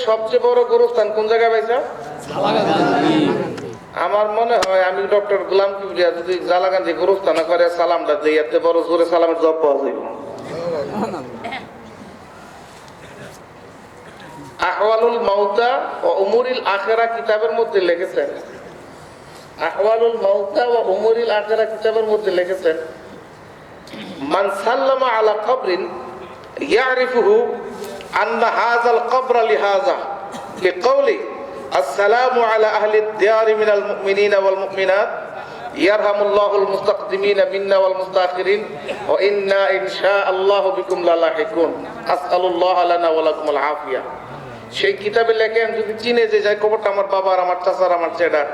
সবচেয়ে বড় গোরস্থান কোন জায়গায় পাইছা? আমার মনে হয় আমি ডক্টর গোলাম কিবরিয়া যদি জালাগান্ধী গোরস্থান করে সালামটা দিই, এত বড় জোরে সালামের জব পাওয়া যাবে। আহওয়ালুল মাউতা ও উমুরিল আখিরা কিতাবের মধ্যে লিখেছেন, আহওয়ালুল মাউতা ও উমুরিল আখিরা কিতাবের মধ্যে লিখেছেন, মান সাল্লামা আলা কবরিন ইয়ারিফুহু আন্না হাযাল কবরা লিহাযা লিকাউলি আসসালামু আলা আহলি দিয়ারি মিনাল মুমিনিনা ওয়াল মুমিনাত ইয়ারহামুল্লাহুল মুস্তাকদিমিনা মিন্না ওয়াল মুস্তাখিরিন ওয়া ইন্না ইনশাআল্লাহু বিকুম লালাহিকুন আসআলুল্লাহ লানা ওয়া লাকুমুল আফিয়া। সেই কিতাবে লেখেন যদি চিনে যে যায় কবরটা আমার বাবার, আমার চাচার, আমার চেডার,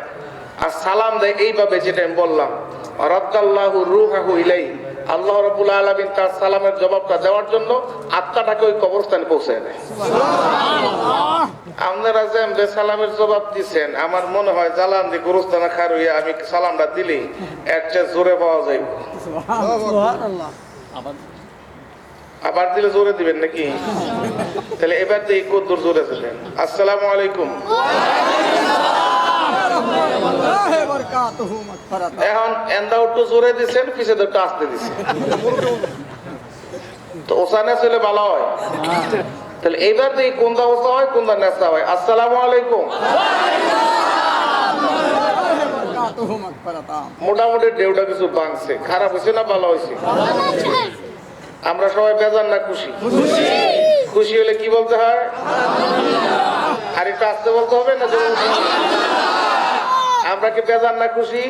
আর সালাম দেয় এইভাবে যেটা আমি বললাম, রাদ্দাল্লাহু রূহাহু ইলাইহি, আল্লাহ রাব্বুল আলামিন তার সালামের জবাবটা দেওয়ার জন্য আত্মাটাকে ওই কবরস্থানে পৌঁছে দেয়। আপনারা যে সালামের জবাব দিচ্ছেন, আমার মনে হয় জালান্দি গোরস্থানে খার হইয়া আমি সালামটা দিলি এর চেয়ে জোরে পাওয়া যাইব। আবার দিলে জোরে দিবেন নাকি? তাহলে এবার দিয়ে কদ্দুর জোরে দিলেন। আসসালামু আলাইকুম। এখন এন্দা একটু জোরে দিচ্ছেন, পিছে একটু আসতে দিচ্ছেন, তো ওখানে চলে ভালো হয়। তাহলে এইবার দিয়ে কোনটা ওসা হয় কোনটা নেশা হয়। আসসালামু আলাইকুম। মোটামুটি ঢেউটা কিছু ভাঙছে, খারাপ হয়েছে না ভালো হয়েছে? আমরা সবাই বেজান না খুশি? খুশি হলে কি বলতে হয়? আর একটু আসতে বলতে হবে না? আমরা কি বেজান না খুশি?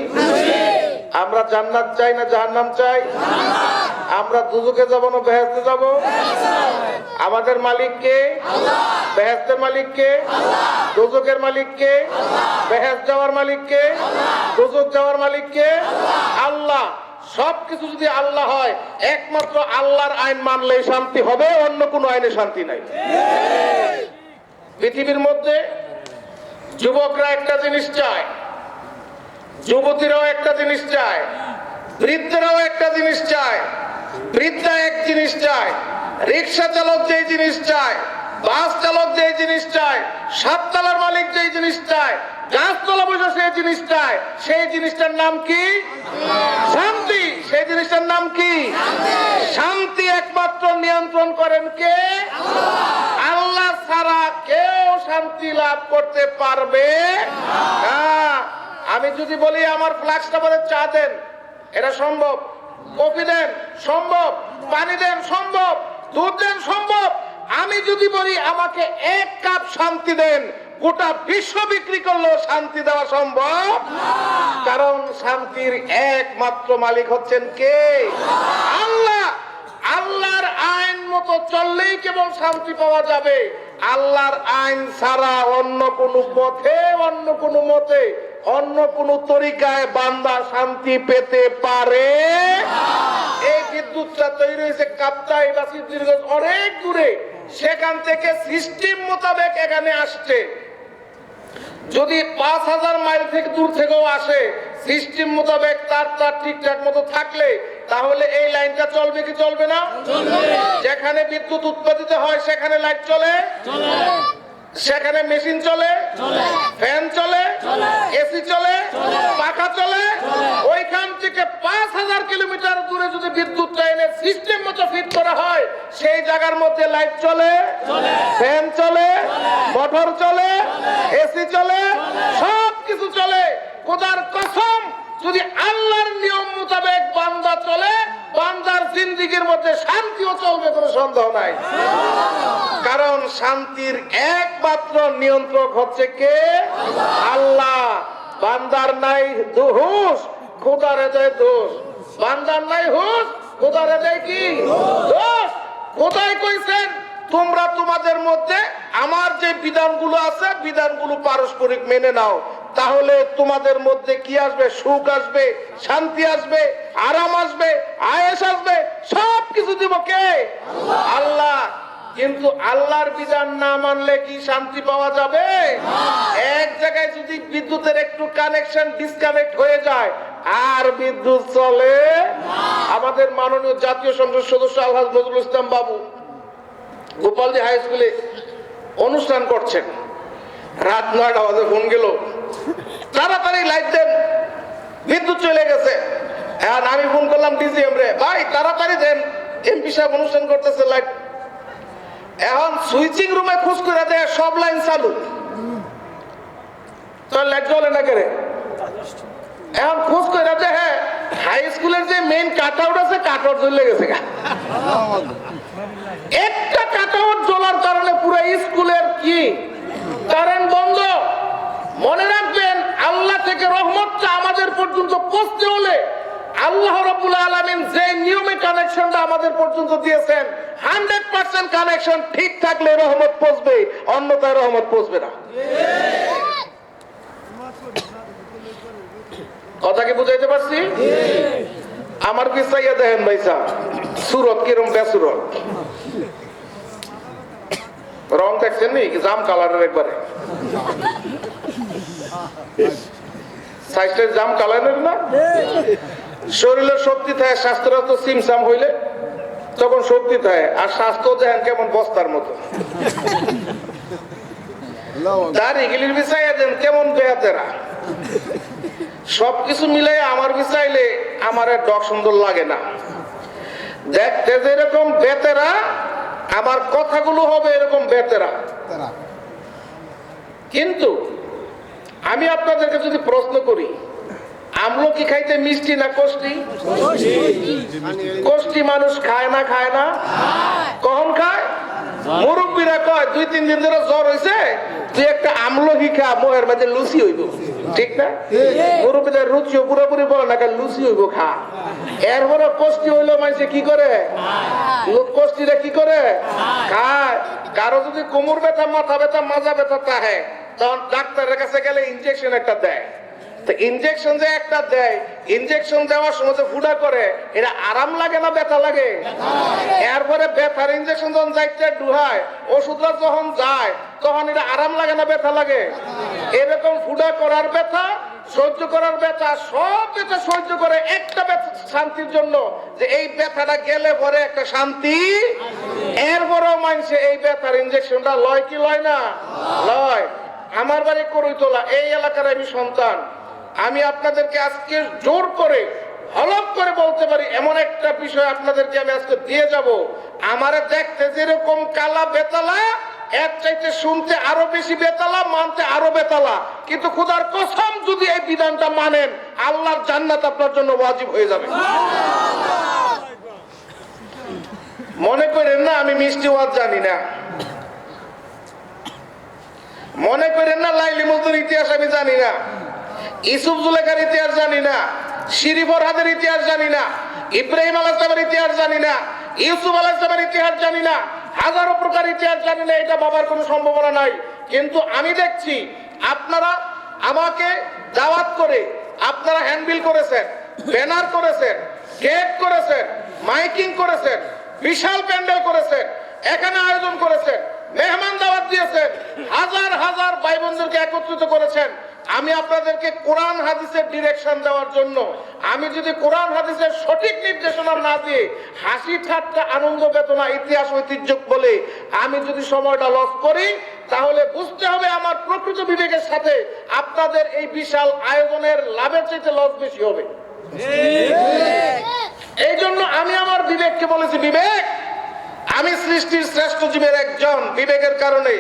আমরা জান্নাত চাই না জাহান্নাম চাই? আমরা দুজকে যাব না বেহেশতে যাব? আমাদের মালিক কে? বেহেশতের মালিক কে? দুজকের মালিক কে? বেহেশত যাওয়ার মালিক কে? দুজক যাওয়ার মালিক কে? আল্লাহ। সবকিছু যদি আল্লাহ হয়, একমাত্র আল্লাহর আইন মানলেই শান্তি হবে, অন্য কোনো আইনে শান্তি নাই। পৃথিবীর মধ্যে যুবকরা একটা জিনিস চায়, যুবতীরাও একটা জিনিস চায়, বৃদ্ধরাও একটা জিনিস চায়। বৃদ্ধা এক জিনিস চায়, রিক্সা চালক যেই জিনিস চায়, বাস চালক যেই জিনিস চায়, সাততলার মালিক যেই জিনিস চায়, গাছতলা বসে সেই জিনিস চায়, সেই জিনিসটার নাম কি? শান্তি। সেই জিনিসটার নাম কি? শান্তি। একমাত্র নিয়ন্ত্রণ করেন কে? আল্লাহ ছাড়া কেউ শান্তি লাভ করতে পারবে না। আমি যদি বলি আমার ফ্লাক্সটা বলে চা দেন, এটা সম্ভব? কফি দেন সম্ভব, পানি দেন সম্ভব, দুধ দেন সম্ভব। আমি যদি বলি আমাকে এক কাপ শান্তি দেন, গোটা বিশ্ব বিক্রি করলেও শান্তি দেওয়া সম্ভব। কারণ শান্তির একমাত্র মালিক হচ্ছেন কে? আল্লাহ। আল্লাহর আইন মতো চললেই কেবল শান্তি পাওয়া যাবে। আল্লাহর আইন ছাড়া অন্য কোনো পথে, অন্য কোনো মতে, অন্য কোন তরিকায় বান্দা শান্তি পেতে পারে? এই বিদ্যুৎটা তৈরি হয়েছে কাপ্তাই বা সিদ্ধিরগঞ্জ অনেক দূরে, সেখান থেকে সিস্টেম মোতাবেক এখানে আসছে। যদি 5000 মাইল থেকে দূর থেকেও আসে, সিস্টেম মোতাবেক তার ঠিকঠাক মতো থাকলে তাহলে এই লাইনটা চলবে কি চলবে না? যেখানে বিদ্যুৎ উৎপাদিত হয় সেখানে লাইট চলে, সেখানে মেশিন চলে, ফ্যান চলে, এসি চলে, পাখা চলে। ওইখান থেকে 5000 কিলোমিটার দূরে যদি বিদ্যুৎটা এনে সিস্টেম মতো ফিট করা হয়, সেই জায়গার মধ্যে লাইট চলে, ফ্যান চলে, মোটর চলে, এসি চলে, সব কিছু চলে। খোদার কসম, যদি আল্লাহর নিয়ম মোতাবেক বান্দা চলে, বান্দার জিন্দেগির মধ্যে শান্তিও চলবে, কোনো সন্দেহ নাই। কারণ শান্তির একমাত্র নিয়ন্ত্রক হচ্ছে কে? আল্লাহ। বান্দার নাই হুঁশ, খোদারে দেয় দোষ। বান্দার নাই হুঁশ, খোদারে দেয় কি দোষ। খোদাই কইছেন তোমরা তোমাদের মধ্যে আমার যে বিধানগুলো আছে, বিধানগুলো পারস্পরিক মেনে নাও, তাহলে তোমাদের মধ্যে কি আসবে? সুখ আসবে, শান্তি আসবে, আরাম আসবে, আয়েশ আসবে, সবকিছু দিব কে? আল্লাহ। কিন্তু আল্লাহর বিধান না মানলে কি শান্তি পাওয়া যাবে? এক জায়গায় যদি বিদ্যুতের একটু কানেকশন ডিসকানেক্ট হয়ে যায় আর বিদ্যুৎ চলে। আমাদের মাননীয় জাতীয় সংসদ সদস্য আলহাজ নজরুল ইসলাম বাবু গোপালজি হাই স্কুলে অনুষ্ঠান করছেন, রাত 9টা বাজে ফোন গেল, তাড়াতাড়ি লাইট দেন, বিদ্যুৎ চলে গেছে। এখন আমি ফোন করলাম ডিজিএম রে, ভাই তাড়াতাড়ি দেন, এমপি সাহেব অনুষ্ঠান করতেছে, লাইট। এখন সুইচিং রুমে খোঁজ করে দেয়, সব লাইন চালু, তো লাইট জ্বলে না করে। এখন খোঁজ করে দেয়, হ্যাঁ হাই স্কুলের যে মেইন কাট আউট আছে, কাট আউট জ্বলে গেছে। একটা কাট আউট জ্বলার কারণে পুরো স্কুলের কি কারেন্ট বন্ধ। মনে রাখবেন, আল্লাহ থেকে রহমতটা আমাদের পর্যন্ত পৌঁছতে হলে আল্লাহ রাব্বুল আলামিন যে নিয়মে কানেকশনটা আমাদের পর্যন্ত দিয়েছেন, 100% কানেকশন ঠিক থাকলে রহমত পৌঁছবে, অন্যথায় রহমত পৌঁছবে না। কথা কি বুঝাইতে পারছি? আমার পিছাইয়া দেখেন ভাই সাহ, সুরত কিরম বেসুরত, রং দেখছেন নি জাম কালারের, একবারে সাইজটা জাম কালারের না। শরীরের শক্তি থাকে, স্বাস্থ্যটা তো সিমসাম হইলে তখন শক্তি থাকে, আর স্বাস্থ্য দেখেন কেমন বস্তার মতো। দাড়ি গিলির বিছাইয়া দেন কেমন বেহাতেরা। সবকিছু মিলাই আমার বিছাইলে আমার ডক সুন্দর লাগে না। দেখতে যেরকম বেতেরা, আমার কথাগুলো হবে এরকম বেতেরা। কিন্তু আমি আপনাদেরকে যদি প্রশ্ন করি, আমলকি খাইতে মিষ্টি না কষ্টি? কষ্টি মানুষ খায় না, খায় না? কখন খায়? মুরব্বীরা কয় 2-3 দিন ধরে জ্বর হয়েছে, তুই একটা আমলকি খা, মোহের মাঝে লুচি হইব, ঠিক না? মুরব্বীদের রুচিও পুরোপুরি বলে না, লুচি হইব খা। এরপরে কষ্টি হইলো মানুষে কি করে? কষ্টিটা কি করে? খায়। কারো যদি কোমর ব্যথা, মাথা ব্যথা, মাজা ব্যথা থাকে, তখন ডাক্তারের কাছে গেলে ইনজেকশন একটা দেয়। ইনজেকশন যে একটা দেয়, ইনজেকশন দেওয়ার সময় যে ফুটা করে, এটা আরাম লাগে না ব্যথা লাগে? এরপরে ব্যথার ইনজেকশন যখন যাইতে ডুহায়, ওষুধটা যখন যায়, তখন এটা আরাম লাগে না ব্যথা লাগে? এরকম ফুটা করার ব্যথা, সহ্য করার ব্যথা, সব ব্যথা সহ্য করে একটা ব্যথা শান্তির জন্য, যে এই ব্যথাটা গেলে পরে একটা শান্তি। এরপরেও মানুষে এই ব্যথার ইনজেকশনটা লয় কি লয় না? লয়। আমার বাড়ি করইতলা, এই এলাকার আমি সন্তান। আমি আপনাদেরকে আজকে জোর করে হলফ করে বলতে পারি, এমন একটা বিষয় আপনাদেরকে আমি আজকে দিয়ে যাব, আমারে দেখতে যেরকম কালা বেতালা, এর চাইতে শুনতে আরো বেশি বেতালা, মানতে আরো বেতালা। কিন্তু খোদার কসম, যদি এই বিধানটা মানেন, আল্লাহর জান্নাত আপনার জন্য ওয়াজিব হয়ে যাবে। মনে করেন না আমি মিষ্টি ওয়াজ জানি না, মনে করেন না লাইলি মজনুর ইতিহাস আমি জানি না, ইউসুফ জুলেখার ইতিহাস জানি না, শিরি ফরহাদের ইতিহাস জানি না, ইব্রাহিম আলাইহিস সালামের ইতিহাস জানি না, ইউসুফ আলাইহিস সালামের ইতিহাস জানি না, হাজারো প্রকার ইতিহাস জানি না, এটা বাবার কোনো সম্ভাবনা নাই। কিন্তু আমি দেখছি আপনারা আমাকে দাওয়াত করে, আপনারা হ্যান্ডবিল করেছেন, ব্যানার করেছেন, গেট করেছেন, মাইকিং করেছেন, বিশাল প্যান্ডেল করেছেন, এখানে আয়োজন করেছেন, মেহমান দাওয়াত দিয়েছেন, হাজার হাজার ভাই বোনদেরকে একত্রিত করেছেন। আমি আপনাদেরকে কোরআন হাদিসের ডিরেকশন দেওয়ার জন্য, আমি যদি কোরআন হাদিসের সঠিক নির্দেশনা না দিয়ে হাসি ঠাট্টা আনন্দ বেদনা ইতিহাস ঐতিহ্য বলে আমি যদি সময়টা লস করি, তাহলে বুঝতে হবে আমার প্রকৃত বিবেকের সাথে আপনাদের এই বিশাল আয়োজনের লাভের চাইতে লস বেশি হবে। এই জন্য আমি আমার বিবেককে বলেছি, বিবেক, আমি সৃষ্টির শ্রেষ্ঠ জীবের একজন, বিবেকের কারণে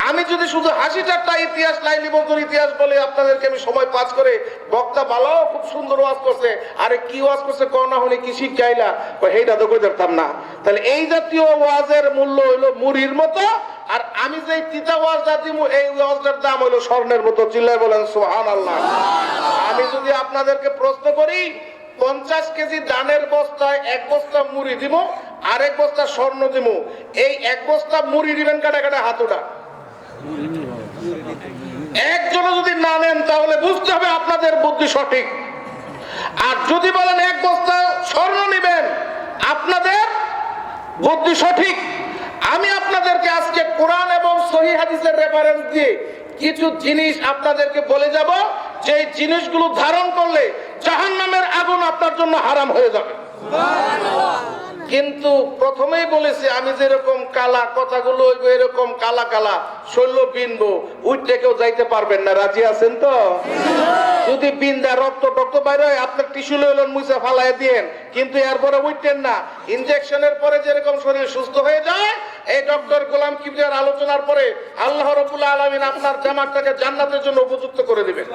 আমি যদি শুধু হাসি ঠাট্টা ইতিহাস, লাইলি মজনুর ইতিহাস বলে আপনাদেরকে আমি সময় পাস করে, বক্তা বালাও খুব সুন্দর ওয়াজ করছে, আরে কি ওয়াজ করছে করোনা হলে কি শিখাইলা, সেইটা তো কই ধরতাম না। তাহলে এই জাতীয় ওয়াজের মূল্য হইলো মুড়ির মতো, আর আমি যে তিতা ওয়াজটা দিব, এই ওয়াজটার দাম হইলো স্বর্ণের মতো। চিল্লায় বলেন সুবহানাল্লাহ। আমি যদি আপনাদেরকে প্রশ্ন করি, 50 কেজি ধানের বস্তায় 1 বস্তা মুড়ি দিব, আর 1 বস্তা স্বর্ণ দিব, এই 1 বস্তা মুড়ি দিবেন কাটা কাটা হাতুটা? একজন যদি না নেন, তাহলে বুঝতে হবে আপনাদের বুদ্ধি সঠিক। আর যদি বলেন 1 বস্তা স্বর্ণ নেবেন, আপনাদের বুদ্ধি সঠিক। আমি আপনাদেরকে আজকে কোরআন এবং সহিহ হাদিসের রেফারেন্স দিয়ে কিছু জিনিস আপনাদেরকে বলে যাব, যে জিনিসগুলো ধারণ করলে জাহান্নামের আগুন আপনার জন্য হারাম হয়ে যাবে। কিন্তু প্রথমেই বলেছি আমি যেরকম কালা, কথাগুলো হইব এরকম কালা কালা, শৈল্য বিনবো, উঠতে কেউ যাইতে পারবেন না। রাজি আছেন তো? যদি বিন্দা রক্ত টক্ত বাইরে হয় আপনার টিস্যু লইলেন, মুছে ফালাই দিয়েন, কিন্তু এরপরে উঠতেন না। ইনজেকশনের পরে যেরকম শরীর সুস্থ হয়ে যায়, এই ডক্টর গোলাম কিবরিয়ার আলোচনার পরে আল্লাহ রাব্বুল আলামিন আপনার জামাতটাকে জান্নাতের জন্য উপযুক্ত করে দিবেন।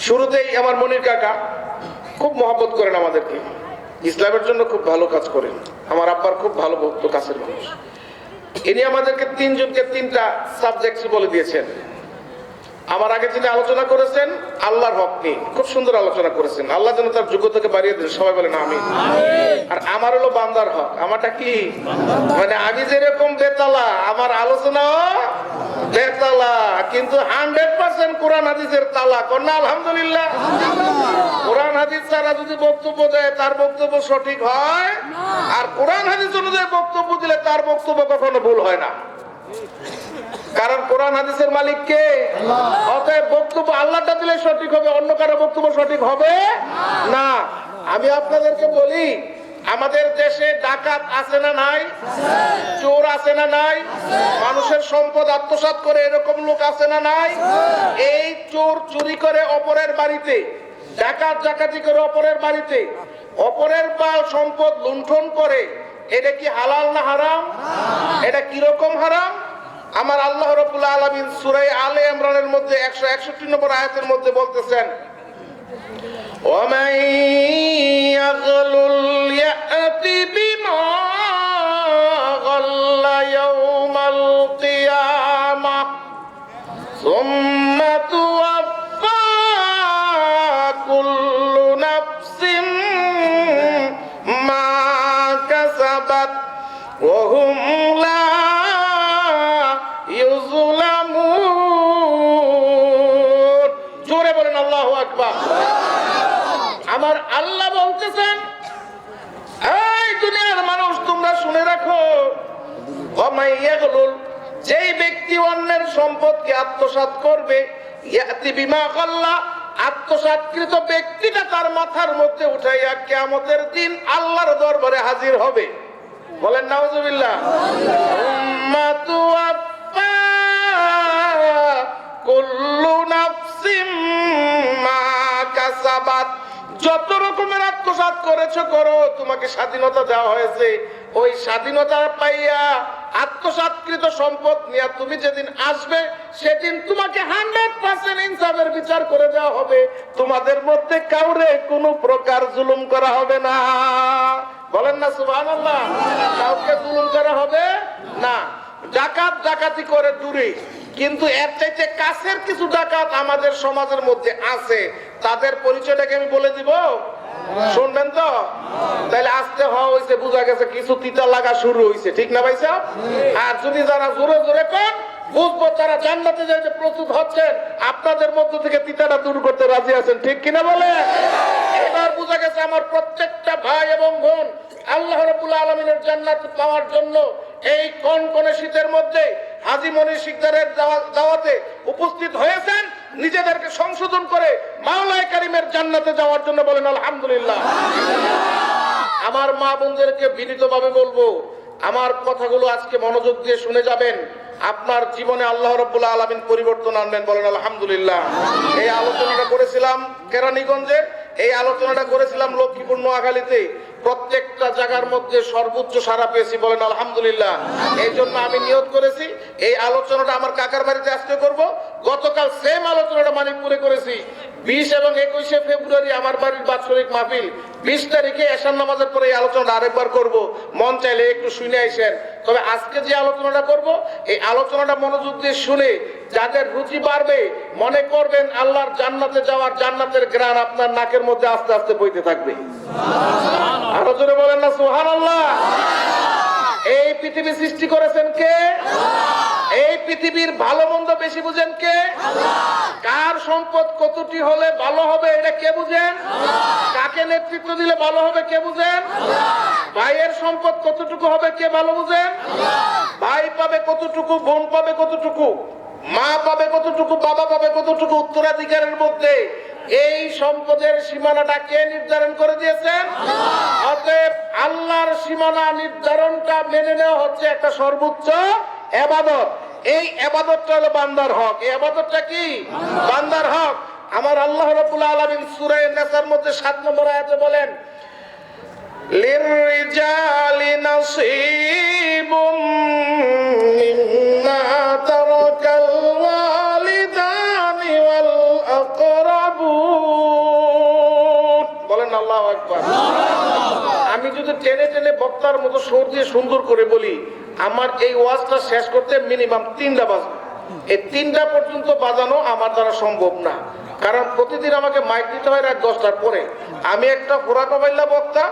শুরুতেই আমার মনির কাকা খুব মহব্বত করেন আমাদেরকে, ইসলামের জন্য খুব ভালো কাজ করেন, আমার আব্বার খুব ভালো ভক্ত, কাছের মানুষ। ইনি আমাদেরকে তিনজনকে তিনটা সাবজেক্ট বলে দিয়েছেন। আমার আগে যিনি আলোচনা করেছেন আল্লাহর হক নিয়ে খুব সুন্দর আলোচনা করেছেন। আল্লাহ যেন তার যোগ্যতাকে বাড়িয়ে দেন, সবাই বলেন আমিন। আর আমার হলো বান্দার হক। আমারটা কি? মানে আমি যেরকম বেতালা, আমার আলোচনাও বেতালা, কিন্তু 100% কোরআন হাদিসের তালা। কন্যা আলহামদুলিল্লাহ। কোরআন হাদিস ছাড়া যদি বক্তব্য দেয় তার বক্তব্য সঠিক হয়, আর কোরআন হাদিস অনুযায়ী বক্তব্য দিলে তার বক্তব্য কখনো ভুল হয় না। কারণ কোরআন হাদিসের মালিক কে? অতএব বক্তব্য আল্লাহটা দিলে সঠিক হবে, অন্য কারো বক্তব্য সঠিক হবে না। আমি আপনাদেরকে বলি, আমাদের দেশে ডাকাত আছে না নাই? চোর আছে না নাই? মানুষের সম্পদ আত্মসাৎ করে এরকম লোক আছে না নাই? এই চোর চুরি করে অপরের বাড়িতে, ডাকাত ডাকাতি করে অপরের বাড়িতে, অপরের সম্পদ লুণ্ঠন করে, এটা কি হালাল না হারাম? এটা কিরকম হারাম? আমার আল্লাহ রাব্বুল আলামিন সূরা আলে ইমরানের মধ্যে 161 নম্বর আয়াতের মধ্যে বলতেছেন, ওয়ামান ইয়াগলুল ইয়াতি বিমা গাল্লা ইয়াউমাল কিয়ামাহ সুম্মা তুওয়াফা কুল্লু নাফসিন মা কাসাবাত ওয়া হুম লা ইউযলামুন। জোরে বলেন আল্লাহু আকবার। আমার আল্লাহ বলতেছেন, এই দুনিয়ার মানুষ তোমরা শুনে রাখো, যেই ব্যক্তি অন্যের সম্পদকে আত্মসাৎ করবে, ইয়াতি বিমা গাল্লা, আত্মসাৎকৃত ব্যক্তিটা তার মাথার মধ্যে উঠাইয়া কিয়ামতের দিন আল্লাহর দরবারে হাজির হবে। বলেন নাউজুবিল্লাহ। উম্মা তুওয়াফা কুল্লু নাফসিম মা কাসাবাত, যত রকমের আত্মসাৎ করেছো করো, তোমাকে স্বাধীনতা দেওয়া হয়েছে, ওই স্বাধীনতা পাইয়া আত্মসাৎকৃত সম্পদ নিয়ে তুমি যেদিন আসবে, সেদিন তোমাকে 100% ইনসাফের বিচার করে দেওয়া হবে। তোমাদের মধ্যে কাউরে কোনো প্রকার জুলুম করা হবে না। বলেন না সুবহানাল্লাহ। কাউকে জুলুম করা হবে না। ডাকাত ডাকাতি করে দূরে, কিন্তু এর চাইতে কাছের কিছু ডাকাত আমাদের সমাজের মধ্যে আছে। তাদের পরিচয়টাকে আমি বলে দিব, শুনবেন তো? তাহলে আস্তে হওয়া হয়েছে, বোঝা গেছে কিছু তিতা লাগা শুরু হয়েছে, ঠিক না ভাই সাহেব? আর যদি যারা জোরে জোরে কোন বুঝবো তারা জান্নাতে যাইতে প্রস্তুত হচ্ছেন, আপনাদের মধ্য থেকে তিতাটা দূর করতে রাজি আছেন, ঠিক কিনা বলে? এবার বোঝা গেছে আমার প্রত্যেকটা ভাই এবং বোন আল্লাহ রাব্বুল আলামিনের জান্নাত পাওয়ার জন্য এই কনকনে শীতের মধ্যে হাজী মনির শিকদারের দাওয়াতে উপস্থিত হয়েছেন, নিজেদেরকে সংশোধন করে মাওলায়ে কারীমের জান্নাতে যাওয়ার জন্য। বলেন আলহামদুলিল্লাহ। আমার মা বোনদেরকে বিনীতভাবে বলবো, আমার কথাগুলো আজকে মনোযোগ দিয়ে শুনে যাবেন, আপনার জীবনে আল্লাহ রাব্বুল আলামিন পরিবর্তন আনবেন। বলেন আলহামদুলিল্লাহ। এই আলোচনাটা করেছিলাম কেরানীগঞ্জে, এই আলোচনাটা করেছিলাম লক্ষ্মীপুর নোয়াখালীতে, প্রত্যেকটা জায়গার মধ্যে সর্বোচ্চ সাড়া পেয়েছি। বলেন আলহামদুলিল্লাহ। এই জন্য আমি নিয়ত করেছি এই আলোচনাটা আমার কাকার বাড়িতে আজকে করব। গতকাল সেম আলোচনাটা মানিকপুরে করেছি। 20 এবং 21 ফেব্রুয়ারি আমার বাড়ির বাৎসরিক মাহফিল, 20 তারিখে এশার নামাজের পরে এই আলোচনাটা আরেকবার করব। মন চাইলে একটু শুনে আসেন। তবে আজকে যে আলোচনাটা করব, এই আলোচনাটা মনোযোগ দিয়ে শুনে যাদের রুচি বাড়বে, মনে করবেন আল্লাহর জান্নাতে যাওয়ার জান্নাতের ঘ্রাণ আপনার নাকের মধ্যে আস্তে আস্তে বইতে থাকবে। আরো জোরে বলেন না সুবহানাল্লাহ। এই পৃথিবী সৃষ্টি করেছেন কে? এই পৃথিবীর ভালো মন্দ বেশি বুঝেন কে? কার সম্পদ কতটি হলে ভালো হবে এটা কে বুঝেন? কাকে নেতৃত্ব দিলে ভালো হবে কে বুঝেন? ভাইয়ের সম্পদ কতটুকু হবে কে ভালো বুঝেন? ভাই পাবে কতটুকু, বোন পাবে কতটুকু, মা পাবে কতটুকু, বাবা পাবে কতটুকু, উত্তরাধিকারের মধ্যে এই সম্পদের সীমানাটা কে নির্ধারণ করে দিয়েছেন? অতএব আল্লাহর সীমানা নির্ধারণটা মেনে নেওয়া হচ্ছে একটা সর্বোচ্চ ইবাদত। এই ইবাদতটা হলো বান্দার হক। এই ইবাদতটা কি? বান্দার হক। আমার আল্লাহ রাব্বুল আলামিন সূরা আন-নাসর মধ্যে 7 নম্বর আয়াতে বলেন, লিররিজালি নাসীবুম মিম্মা তারাকাল ওয়ালিদানি ওয়াল আকরাবুন। বলেন আল্লাহু আকবার। আমি যদি টেনে টেনে বক্তার মতো সুর দিয়ে সুন্দর করে বলি, আমার এই ওয়াজটা শেষ করতে মিনিমাম 3টা বাজবে। এই 3টা পর্যন্ত বাজানো আমার দ্বারা সম্ভব না, কারণ প্রতিদিন আমাকে মাইক দিতে হয় রাত 10টার পরে। আমি একটা পুরাকবাইল্লা বক্তা,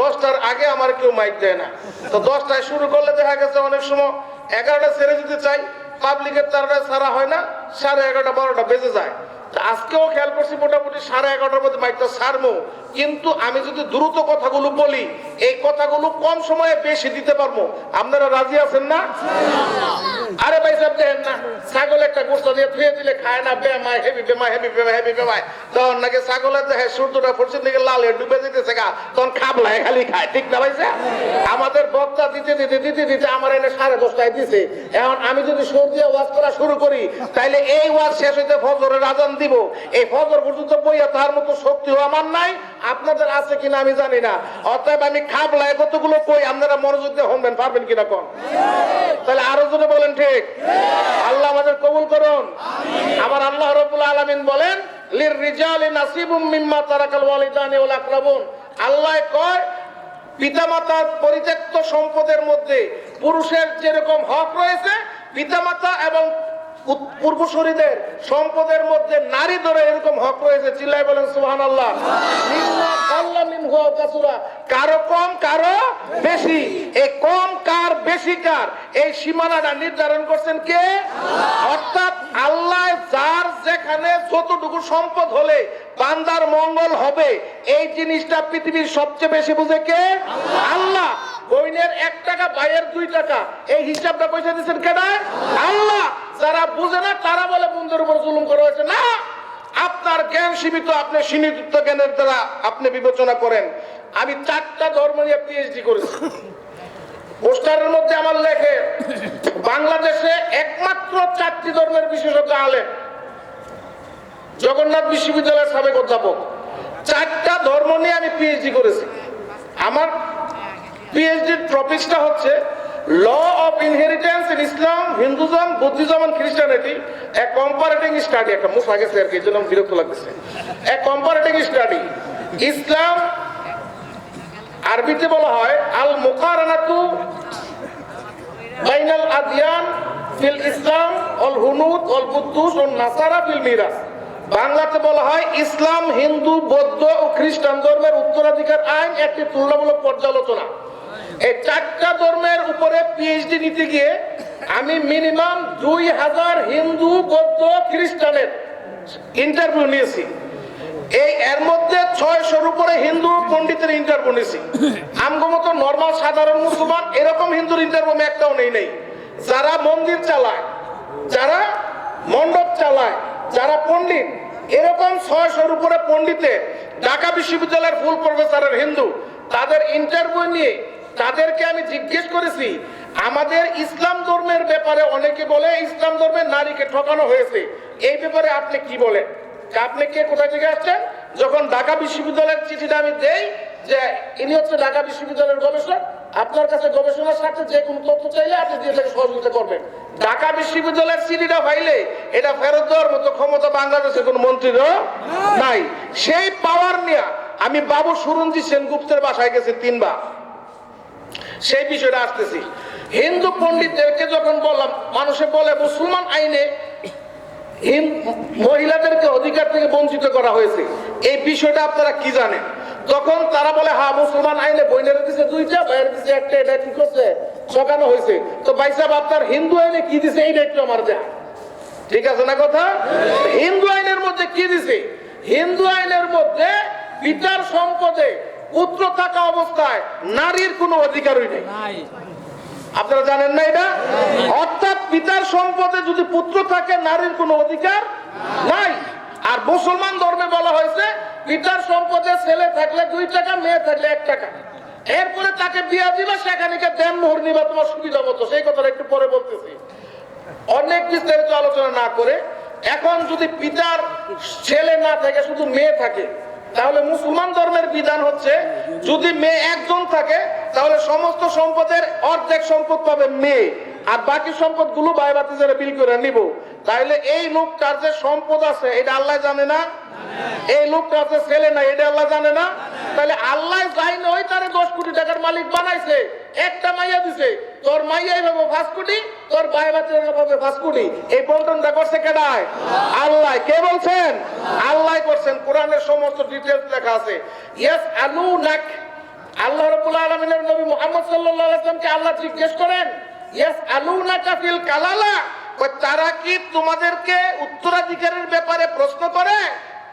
10টার আগে আমার কেউ মাইক দেয় না। তো 10টায় শুরু করলে দেখা গেছে অনেক সময় 11টা ছেড়ে দিতে চাই, পাবলিকের তারটা ছাড়া হয় না, 11:30 12টা বেজে যায়। আজকেও খেয়াল করছি মোটামুটি 11:30টার মধ্যে মাইকটা ছাড়বো, কিন্তু আমি যদি দ্রুত কথাগুলো বলি, এই কথাগুলো কম সময়ে বেশি দিতে পারবো। আপনারা রাজি আছেন না? আরে ভাই সাহেব দেখেন না, ছাগল একটা গোস্ত দিয়ে ধুয়ে দিলে খায় না, বেমায় হেবি বেমায় হেবি বেমায় হেবি বেমায়, তখন নাকি ছাগলের দেখে সূর্যটা পশ্চিম দিকে লাল হয়ে ডুবে যেতেছে গা, তখন খাবলায় খালি খায়। ঠিক না ভাইসা? আমাদের বক্তা দিতে দিতে দিতে দিতে আমার এনে 10:30টায় দিছে। এখন আমি যদি সুর দিয়ে ওয়াজ করা শুরু করি, তাইলে এই ওয়াজ শেষ হইতে ফজরের আজান দিব। এই ফজর পর্যন্ত বইয়া তার মতো শক্তি আমার নাই, আপনাদের আছে কিনা আমি জানি না। অতএব আমি খাবলায় কতগুলো কই, আপনারা মনোযোগ দিয়ে শুনবেন, পারবেন কিনা কোন? তাহলে আরো জোরে বলেন ঠিক। আল্লাহ আমাদের কবুল করুন। আমার আল্লাহ রাব্বুল আলামিন বলেন, লিররিজালি নাসিবুম মিম্মা তারাকাল ওয়ালিদানি ওয়াল আকরাবুন। আল্লাহ কয়, পিতামাতার পরিত্যক্ত সম্পদের মধ্যে পুরুষের যেরকম হক রয়েছে, পিতামাতা এবং পূর্বসূরীদের সম্পদের মধ্যে নারীদেরও এরকম হক রয়েছে। চিল্লায় বলেন সুবহানাল্লাহ। কারো কম কারো বেশি। এই কম কার বেশি কার, এই সীমানাটা নির্ধারণ করছেন কে? অর্থাৎ আল্লাহ যার যেখানে যতটুকু সম্পদ হলে বান্দার মঙ্গল হবে, এই জিনিসটা পৃথিবীর সবচেয়ে বেশি বুঝে কে? আল্লাহ। বইনের 1 টাকা, ভাইয়ের 2 টাকা, এই হিসাবটা পয়সা দিচ্ছেন কেন? আল্লাহ। যারা বুঝে না তারা বলে বন্ধুর উপর জুলুম করা হয়েছে। না, আপনার জ্ঞান সীমিত, আপনি সীমিত জ্ঞানের দ্বারা আপনি বিবেচনা করেন। আমি 4টা ধর্ম নিয়ে পিএইচডি করেছি। পোস্টারের মধ্যে আমার লেখে, বাংলাদেশে একমাত্র 4টি ধর্মের বিশেষজ্ঞ আলেম, জগন্নাথ বিশ্ববিদ্যালয়ের সাবেক অধ্যাপক। 4টা ধর্ম নিয়ে আমি পিএইচডি করেছি। আমার পিএইচডির টপিকটা হচ্ছে law of inheritance in Islam, Hinduism, Buddhism and Christianity, a comparative study. একটা মুখ আগে স্যার, এই জন্য বিরক্ত লাগতেছে। এ কম্পারেটিং স্টাডি। ইসলাম আরবিতে বলা হয় আল মুকারানাতু বাইনাল আদিয়ান ফিল ইসলাম অল হুনুদ অল কুদ্দুস ও নাসারা ফিল মিরাস। বাংলাতে বলা হয় ইসলাম, হিন্দু, বৌদ্ধ ও খ্রিস্টান ধর্মের উত্তরাধিকার আইন একটি তুলনামূলক পর্যালোচনা। এই 4টা ধর্মের উপরে পিএইচডি নিতে গিয়ে আমি মিনিমাম 2000 হিন্দু, বৌদ্ধ, খ্রিস্টানের ইন্টারভিউ নিয়েছি। এর মধ্যে 600-র উপরে হিন্দু পণ্ডিতের ইন্টারভিউ নিয়েছি। আমগো মতো নর্মাল সাধারণ মুসলমান এরকম হিন্দুর ইন্টারভিউ একটাও নেই। যারা মন্দির চালায়, যারা মণ্ডপ চালায়, যারা পণ্ডিত, এরকম 600-র উপরে পণ্ডিতে ঢাকা বিশ্ববিদ্যালয়ের ফুল প্রফেসরের হিন্দু, তাদের ইন্টারভিউ নিয়ে তাদেরকে আমি জিজ্ঞেস করেছি, আমাদের ইসলাম ধর্মের ব্যাপারে অনেকে বলে ইসলাম ধর্মের নারীকে ঠকানো হয়েছে, এই ব্যাপারে আপনি কি বলেন? আপনি কে, কোথা থেকে আসছেন? যখন ঢাকা বিশ্ববিদ্যালয়ের চিঠিটা আমি দেই যে ইনি হচ্ছে ঢাকা বিশ্ববিদ্যালয়ের গবেষক, আপনার কাছে গবেষণার সাথে যে কোনো তথ্য চাইলে আপনি দিয়ে তাকে সহযোগিতা করবেন। ঢাকা বিশ্ববিদ্যালয়ের চিঠিটা পাইলে এটা ফেরত দেওয়ার মতো ক্ষমতা বাংলাদেশের কোনো মন্ত্রীরও নাই। সেই পাওয়ার নিয়ে আমি বাবু সুরঞ্জিত সেনগুপ্তের বাসায় গেছি 3 বার। সেই বিষয়টা আসতেছি। হিন্দু পণ্ডিতদেরকে যখন বললাম, মানুষে বলে মুসলমান আইনে মহিলাদেরকে অধিকার থেকে বঞ্চিত করা হয়েছে, এই বিষয়টা আপনারা কি জানেন? তখন তারা বলে হ্যাঁ, মুসলমান আইনে বইনের দিছে 2টা, ভাইয়ের দিছে 1টা, এটা কি করছে? ঠকানো হয়েছে। তো ভাই সাহেব, আপনার হিন্দু আইনে কি দিছে এইটা একটু আমার যা, ঠিক আছে না কথা? হিন্দু আইনের মধ্যে কি দিছে? হিন্দু আইনের মধ্যে পিতার সম্পদে পুত্র থাকা অবস্থায় নারীর কোনো অধিকারই নেই। আপনারা জানেন না এটা? অর্থাৎ পিতার সম্পদে যদি পুত্র থাকে নারীর কোনো অধিকার নাই। আর মুসলমান ধর্মে বলা হয়েছে পিতার সম্পদে ছেলে থাকলে 2 টাকা, মেয়ে থাকলে 1 টাকা। এরপরে তাকে বিয়া দিবা, সেখানে দেন মোহর নিবা তোমার সুবিধা মতো। সেই কথাটা একটু পরে বলতেছি, অনেক বিস্তারিত আলোচনা না করে। এখন যদি পিতার ছেলে না থাকে, শুধু মেয়ে থাকে, তাহলে মুসলমান ধর্মের বিধান হচ্ছে যদি মেয়ে একজন থাকে তাহলে সমস্ত সম্পদের অর্ধেক সম্পদ পাবে মেয়ে, আর বাকি সম্পদ গুলো ভাই ভাতিজারা বিল করে নিব। তাইলে এই লোকটার যে সম্পদ আছে এটা আল্লাহ জানে না? এই লোকটার যে ছেলে নাই এটা আল্লাহ জানে না? তাহলে আল্লাহ যাই নয় তারে 10 কোটি টাকার মালিক বানাইছে, একটা মাইয়া দিছে, তোর মাইয়াই পাবো 5 কোটি, তোর ভাই ভাতিজারা পাবে 5 কোটি। এই বন্টনটা করছে কেডায়? আল্লাহ। কে বলছেন? আল্লাহ করছেন। কোরআনের সমস্ত ডিটেইলস লেখা আছে। ইয়াসআলুনাক, আল্লাহ রাব্বুল আলামিনের নবী মুহাম্মদ সাল্লাল্লাহু আলাইহি ওয়াসাল্লামকে আল্লাহ জিজ্ঞেস করেন, ইয়াসআলুনাকা ফিল কালালা, তারা কি তোমাদেরকে উত্তরাধিকারের ব্যাপারে প্রশ্ন করে?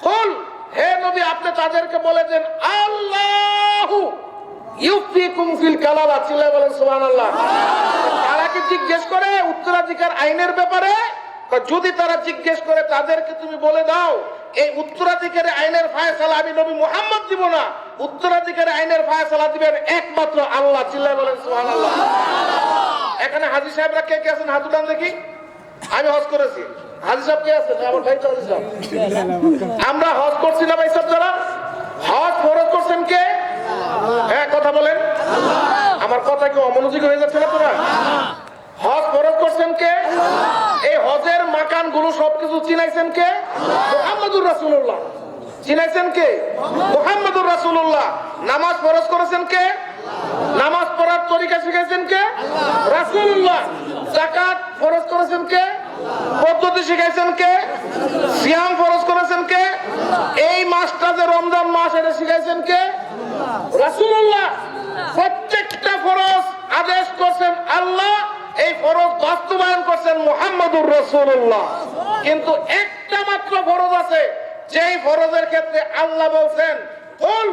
কুল, হে নবী আপনি তাদেরকে বলে দেন, আল্লাহু ইউফতিকুম ফিল কালালা। চিল্লায়ে বলেন সুবহানাল্লাহ। তারা কি জিজ্ঞেস করে উত্তরাধিকার আইনের ব্যাপারে? যদি তারা জিজ্ঞেস করে তাদেরকে তুমি বলে দাও এই উত্তরাধিকারী আইনের ফায়সালা আমি নবী মুহাম্মদ দিব না, উত্তরাধিকারী আইনের ফায়সালা দিবেন একমাত্র আল্লাহ। চিল্লায়ে বলেন সুবহানাল্লাহ। এখানে হাজী সাহেবরা কে কে আছেন? হাত উঠান দেখি। আমি হজ করেছি। হাজী সাহেব কে আছেন? আমার ভাই তো হাজী সাহেব। আমরা হজ করছি না ভাই সাহেব? যারা হজ ফরজ করছেন কে? হ্যাঁ, কথা বলেন। আমার কথা কি অমনোযোগী হয়ে যাচ্ছে না তোরা? হজ ফরজ করছেন কে? এই হজের মাকান গুলো সবকিছু চিনাইছেন কে? মুহাম্মদুর রাসূলুল্লাহ। চিনাইছেন কে? মুহাম্মদুর রাসূলুল্লাহ। নামাজ ফরজ করেছেন কে? নামাজ পড়ার তরিকা শিখাইছেন কে? রাসূলুল্লাহ। যাকাত ফরজ করেছেন কে? পদ্ধতি শিখাইছেন কে? সিয়াম ফরজ করেছেন কে? এই মাসটা যে রমজান মাস এটা শিখাইছেন কে? রাসূলুল্লাহ। প্রত্যেকটা ফরজ আদেশ করছেন আল্লাহ, এই ফরজ বাস্তবায়ন করছেন মুহাম্মদুর রাসূলুল্লাহ। কিন্তু একটা মাত্র ফরজ আছে যেই ফরজের ক্ষেত্রে আল্লাহ বলছেন কুল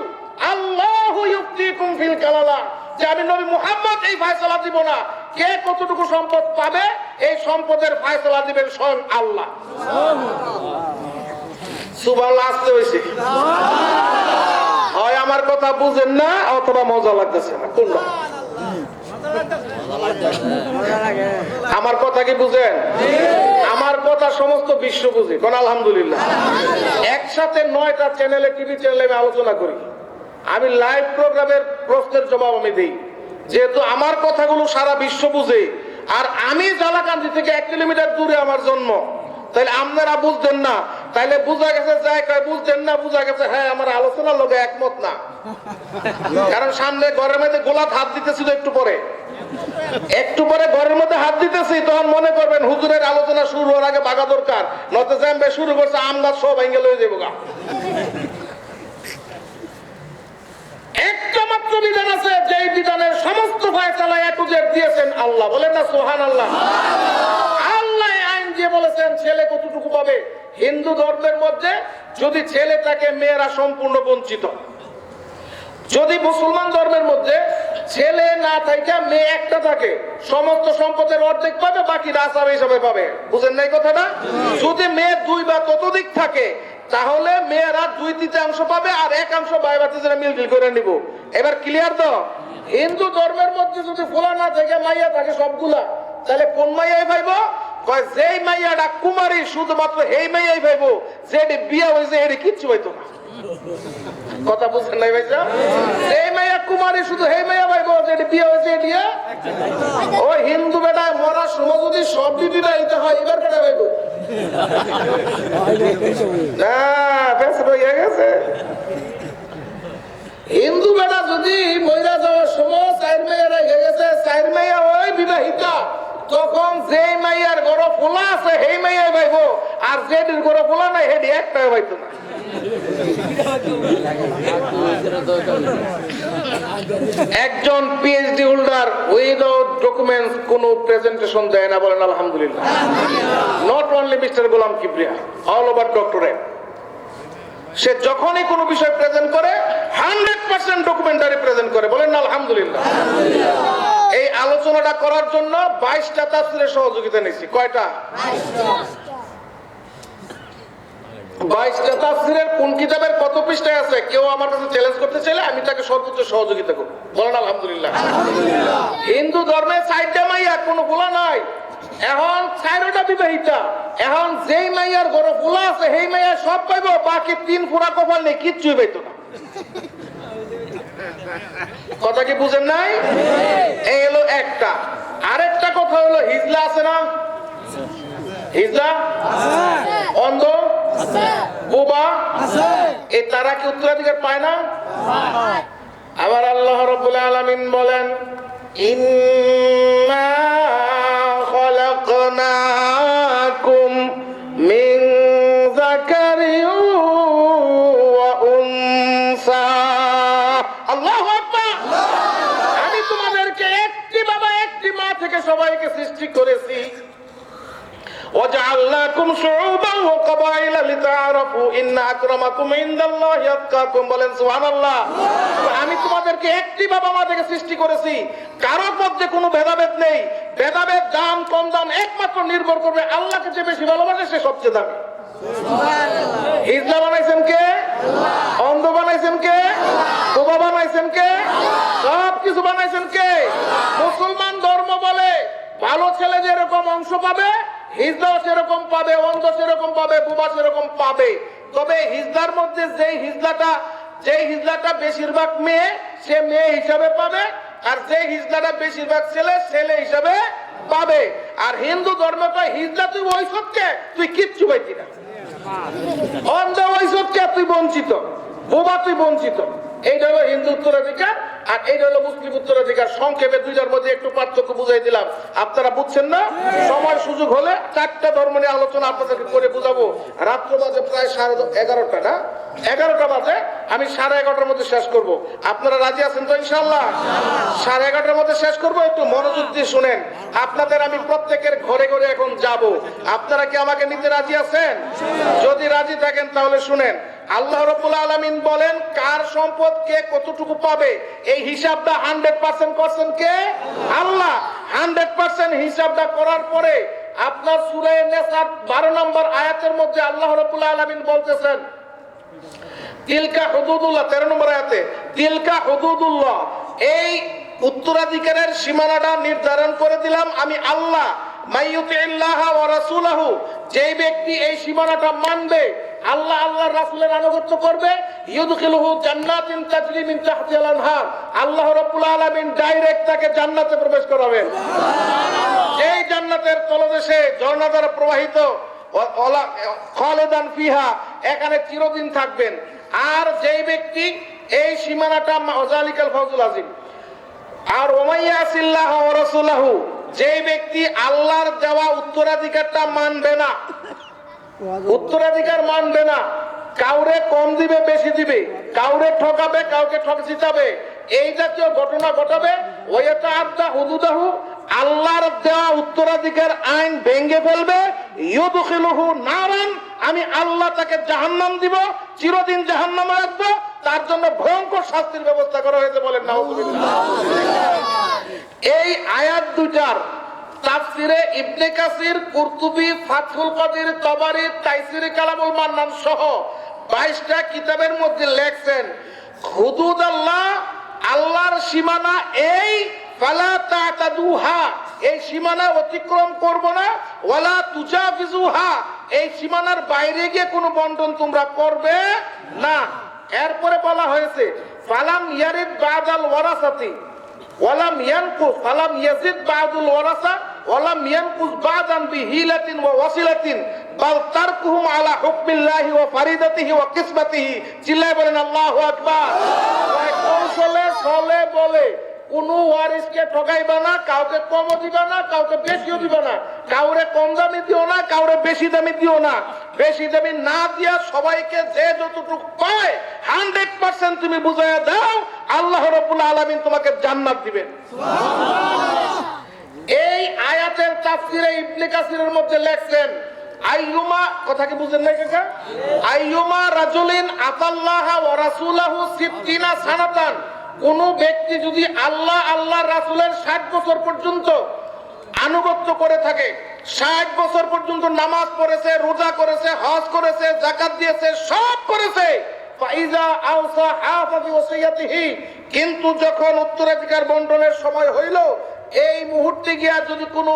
আল্লাহু ইউফতিকুম ফিল কালালা, যে আমি নবী মুহাম্মদ এই ফয়সালা দিব না। কে কতটুকু সম্পদ পাবে এই সম্পদের ফয়সালা দিবেন স্বয়ং আল্লাহ। সুবহানাল্লাহ। আসতে হইছে। হয় আমার কথা বুঝেন না অথবা মজা লাগতেছে না। কোনটা? আমার কথা কি বুঝেন? আমার কথা সমস্ত বিশ্ব বুঝে। কোন আলহামদুলিল্লাহ। একসাথে 9টা চ্যানেলে, টিভি চ্যানেলে আমি আলোচনা করি। আমি লাইভ প্রোগ্রামের প্রশ্নের জবাব আমি দিই, যেহেতু আমার কথাগুলো সারা বিশ্ব বুঝে। আর আমি জালাকান্দি থেকে 1 কিলোমিটার দূরে আমার জন্ম, তাইলে আপনারা বুঝতেন না, তাইলে বুঝা গেছে যায় বুঝতেন না, বুঝা গেছে হ্যাঁ আমার আলোচনার লোকে একমত না। কারণ সামনে ঘরের মধ্যে গোলাপ হাত দিতেছিল, একটু পরে ঘরের মধ্যে হাত দিতেছি, তখন মনে করবেন হুজুরের আলোচনা শুরু হওয়ার আগে ভাগা দরকার, নয়তো জ্যাম্বে শুরু করছে আম গাছ সব ভেঙে লয়ে যাবো গা। একটা মাত্র বিধান আছে, যেই বিধানের সমস্ত ফয়সালা এ টু জেড দিয়েছেন আল্লাহ। বলেন না সুবহানাল্লাহ। আল্লাহ আইন দিয়ে বলেছেন ছেলে কতটুকু পাবে। হিন্দু ধর্মের মধ্যে যদি ছেলে থাকে মেয়েরা সম্পূর্ণ বঞ্চিত। যদি মুসলমান ধর্মের মধ্যে ছেলে না থাকে মেয়ে একটা থাকে, সমস্ত সম্পদের অর্ধেক পাবে, বাকি রাসাব হিসাবে পাবে। বুঝেন নাই কথাটা? যদি মেয়ে 2 বা ততোধিক থাকে তাহলে মেয়েরা 2/3 পাবে, আর 1 ভাই ভাতিজারা মিলমিল করে নিব। এবার ক্লিয়ার তো? হিন্দু ধর্মের মধ্যে যদি ফোলা না থাকে, মাইয়া থাকে সবগুলা, তাহলে কোন মাইয়াই পাইবো? কয় যেই মাইয়াটা কুমারী শুধুমাত্র এই মাইয়াই পাইবো, যেটি বিয়া হয়েছে এটি কিচ্ছু হইতো না। কথা বুঝছেন নাই ভাই? এই মাইয়া কুমারী শুধু এই মাইয়া পাইবো, যেটি বিয়া হয়েছে এটি। ওই হিন্দু বেটা মরার সময় যদি সব বিবি বাইতে হয়, এবার কেটে পাইবো না, বেশ হয়ে গেছে। হিন্দু বেটা যদি মহিলা যাওয়ার সময় 4 মাইয়া রেখে গেছে, 4 মাইয়া ওই বিবাহিতা, তখন যেই মাইয়ার গড় ফোলা আছে সেই মাইয়াই পাইবো, আর যেটির গড় ফোলা নাই সেটি একটাও পাইতো না। একজন পিএইচডি হোল্ডার উইদাউট ডকুমেন্টস কোনো প্রেজেন্টেশন দেয় না। বলেন আলহামদুলিল্লাহ। Not only mister Golam Kibria, all over doctorate. সে যখনই কোনো বিষয় প্রেজেন্ট করে 100% ডকুমেন্টারি প্রেজেন্ট করে। বলেন না আলহামদুলিল্লাহ। এই আলোচনাটা করার জন্য 22টা তাফসীরের সহযোগিতা নিয়েছি। কয়টা? 22টা তাফসীরের কোন কিতাবের কত পৃষ্ঠায় আছে কেউ আমার কাছে চ্যালেঞ্জ করতে চাইলে আমি তাকে সর্বোচ্চ সহযোগিতা করব। বলেন আলহামদুলিল্লাহ। হিন্দু ধর্মে 4টা মাইয়া কোনো গোলা নাই, এখন 4টা বিবাহিতা, এখন যেই মাইয়ার ঘরে গোলা আছে সেই মাইয়া সব পাইব, বাকি 3 ফোঁড়া কপাল নেই, কিচ্ছুই পাইতো না। কথা কি বুঝেন নাই? এই হলো একটা। আরেকটা কথা হলো হিজলা আছে না, হিজলা অন্ধ বোবা এই তারা কি উত্তরাধিকার পায় না? আবার আল্লাহ রাব্বুল আলামিন বলেন ইন্না খালাকনাকুম মিন যাকারিন ওয়া উনসা। আল্লাহু আকবার। আমি তোমাদেরকে একটি বাবা একটি মা থেকে সবাইকে সৃষ্টি করেছি। وجعلناكم شعوبا وقبائل لتعارفوا ان اكرمكم عند الله اتقاكم। বলেন সুবহানাল্লাহ। আমি তোমাদেরকে একটি বাবা মা থেকে সৃষ্টি করেছি, কারোর মধ্যে কোনো ভেদাভেদ নেই। ভেদাভেদ দাম কম দাম একমাত্র নির্ভর করবে আল্লাহকে যে বেশি ভালোবাসে সে সবচেয়ে দামি। সুবহানাল্লাহ। হিজলা বানাইছেন কে? অন্ধ বানাইছেন কে? বোবা বানাইছেন কে? সব কিছু বানাইছেন কে? মুসলমান ধর্ম বলে ভালো ছেলে যেরকম অংশ পাবে, হিজলা সেরকম পাবে, অন্ধ সেরকম পাবে, বোবা সেরকম পাবে। তবে হিজলার মধ্যে যেই হিজলাটা বেশিরভাগ মেয়ে সে মেয়ে হিসাবে পাবে, আর যে হিজলাটা বেশিরভাগ ছেলে ছেলে হিসাবে পাবে। আর হিন্দু ধর্মটা হিজলা তুই ওই সবকে তুই কিচ্ছু পাইতি না, অন্ধ ওই সবকে তুই বঞ্চিত, বোবা তুই বঞ্চিত। এইটা হলো হিন্দু উত্তরাধিকার আর এইটা হলো মুসলিম উত্তরাধিকার। সংক্ষেপে দুইটার মধ্যে একটু পার্থক্য বুঝাই দিলাম, আপনারা বুঝছেন না? সময় সুযোগ হলে 4টা ধর্ম নিয়ে আলোচনা আপনাদেরকে করে বুঝাবো। রাত্র বাজে প্রায় 11:30 না, 11টা বাজে, আমি 11:30টার মধ্যে শেষ করব। আপনারা রাজি আছেন তো ইনশাআল্লাহ? 11:30টার মধ্যে শেষ করব। একটু মনোযোগ দিয়ে শুনেন। আপনাদের আমি প্রত্যেকের ঘরে ঘরে এখন যাব। আপনারা কি আমাকে নিতে রাজি আছেন? যদি রাজি থাকেন তাহলে শুনেন। আল্লাহ রাব্বুল আলামিন বলেন কার সম্পদ কে কতটুকু পাবে এই হিসাবটা 100% করছেন কে? আল্লাহ। 100% হিসাবটা করার পরে আপনার সূরা নিসার 12 নম্বর আয়াতের মধ্যে আল্লাহ রাব্বুল আলামিন বলতেছেন তিলকা হুদুদুল্লাহ, 13 নম্বর আয়াতে তিলকা হুদুদুল্লাহ, এই উত্তরাধিকারের সীমানাটা নির্ধারণ করে দিলাম আমি আল্লাহ। মাইয়ুতিল্লাহ ওয়া রাসূলহু, যেই ব্যক্তি এই সীমানাটা মানবে, আল্লাহ আল্লাহর রাসূলের আনুগত্য করবে, ইউদখিলুহু জান্নাতিন তাজরি মিন তাহতিহাল আনহার, আল্লাহ রাব্বুল আলামিন ডাইরেক্ট তাকে জান্নাতে প্রবেশ করাবেন। সুবহানাল্লাহ। যেই জান্নাতের তলদেশে ঝর্ণা দ্বারা প্রবাহিত, খালিদান ফিহা, এখানে চিরদিন থাকবেন। আর যেই ব্যক্তি এই সীমানাটা ওয়াজালিকাল ফাউজুল আযীম। আর ওমাইয়াসিল্লাহ ওয়া রাসূলহু, যেই ব্যক্তি আল্লাহর দেওয়া উত্তরাধিকারটা মানবে না, উত্তরাধিকার মানবে না, কাউরে কম দিবে বেশি দিবে, কাউরে ঠকাবে কাউকে জিতাবে, এই জাতীয় ঘটনা ঘটাবে, ওয়ায়াতাআদ্দা হুদুদাহু, আল্লাহর দেওয়া উত্তরাধিকার আইন ভেঙে ফেলবে, ইউদখিলুহু নারান, আমি আল্লাহ তাকে জাহান্নাম দিব, চিরদিন জাহান্নামে রাখবো, তার জন্য ভয়ঙ্কর শাস্তির ব্যবস্থা করা হয়েছে। বলেন নাউযুবিল্লাহ। এই আয়াত দুটার তাফসিরে ইবনে কাসির, কুরতুবী, ফাতহুল কাদির, তাবারী, তাইসিরে কালামুল মান্নান সহ 22টা কিতাবের মধ্যে লেখছেন হুদুদ আল্লাহ, আল্লাহর সীমানা এই, ফালা তাতাদুহা, এই সীমানা অতিক্রম করব না, ওয়ালা তুজাফিজুহা, এই সীমানার বাইরে গিয়ে কোনো বন্টন তোমরা করবে না। এরপরে বলা হয়েছে ফালাম ইয়ারিদ বাদাল ওয়ারাসাতি ওয়ালাম ইয়ানকুস, ফালাম ইয়াজিদ বাদুল ওয়ারাসা ওয়ালাম ইয়ানকুস বাদান বিহিলাতিন ওয়া ওয়াসিলাতিন, বাল তারকুহুম আলা হুকমিল্লাহি ওয়া ফারিদাতিহি ওয়া কিসমাতিহি। চিল্লায় বলেন আল্লাহু আকবার। কৌশলে ছলে বলে কোনো ওয়ারিসকে ঠকাইবা না, কাউকে কমও দিবা না, কাউকে বেশিও দিবা না, কাউরে কম দামি দিও না, কাউরে বেশি দামি দিও না। বেশি দামি না দিয়া সবাইকে যে যতটুকু পায় 100% তুমি বুঝাইয়া দাও, আল্লাহ রাব্বুল আলামিন তোমাকে জান্নাত দিবেন। সুবহানাল্লাহ। এই আয়াতের তাফসিরে ইবনে কাসিরের মধ্যে লেখছেন আইয়ুমা, কথা কি বুঝেন নাই কাকা? আইয়ুমা রাজুলিন আতাল্লাহ ওয়া রাসূলহু 60 সানাতান, কোন ব্যক্তি যদি আল্লাহ আল্লাহর রাসূলের 60 বছর পর্যন্ত আনুগত্য করে থাকে, 60 বছর পর্যন্ত নামাজ পড়েছে, রোজা করেছে, হজ করেছে, যাকাত দিয়েছে, সব করেছে। ফাইজা আওসা হাফাজি ওসিয়াতিহি, কিন্তু যখন উত্তরাধিকার বন্টনের সময় হইল, এই মুহূর্তে গিয়া যদি কোনো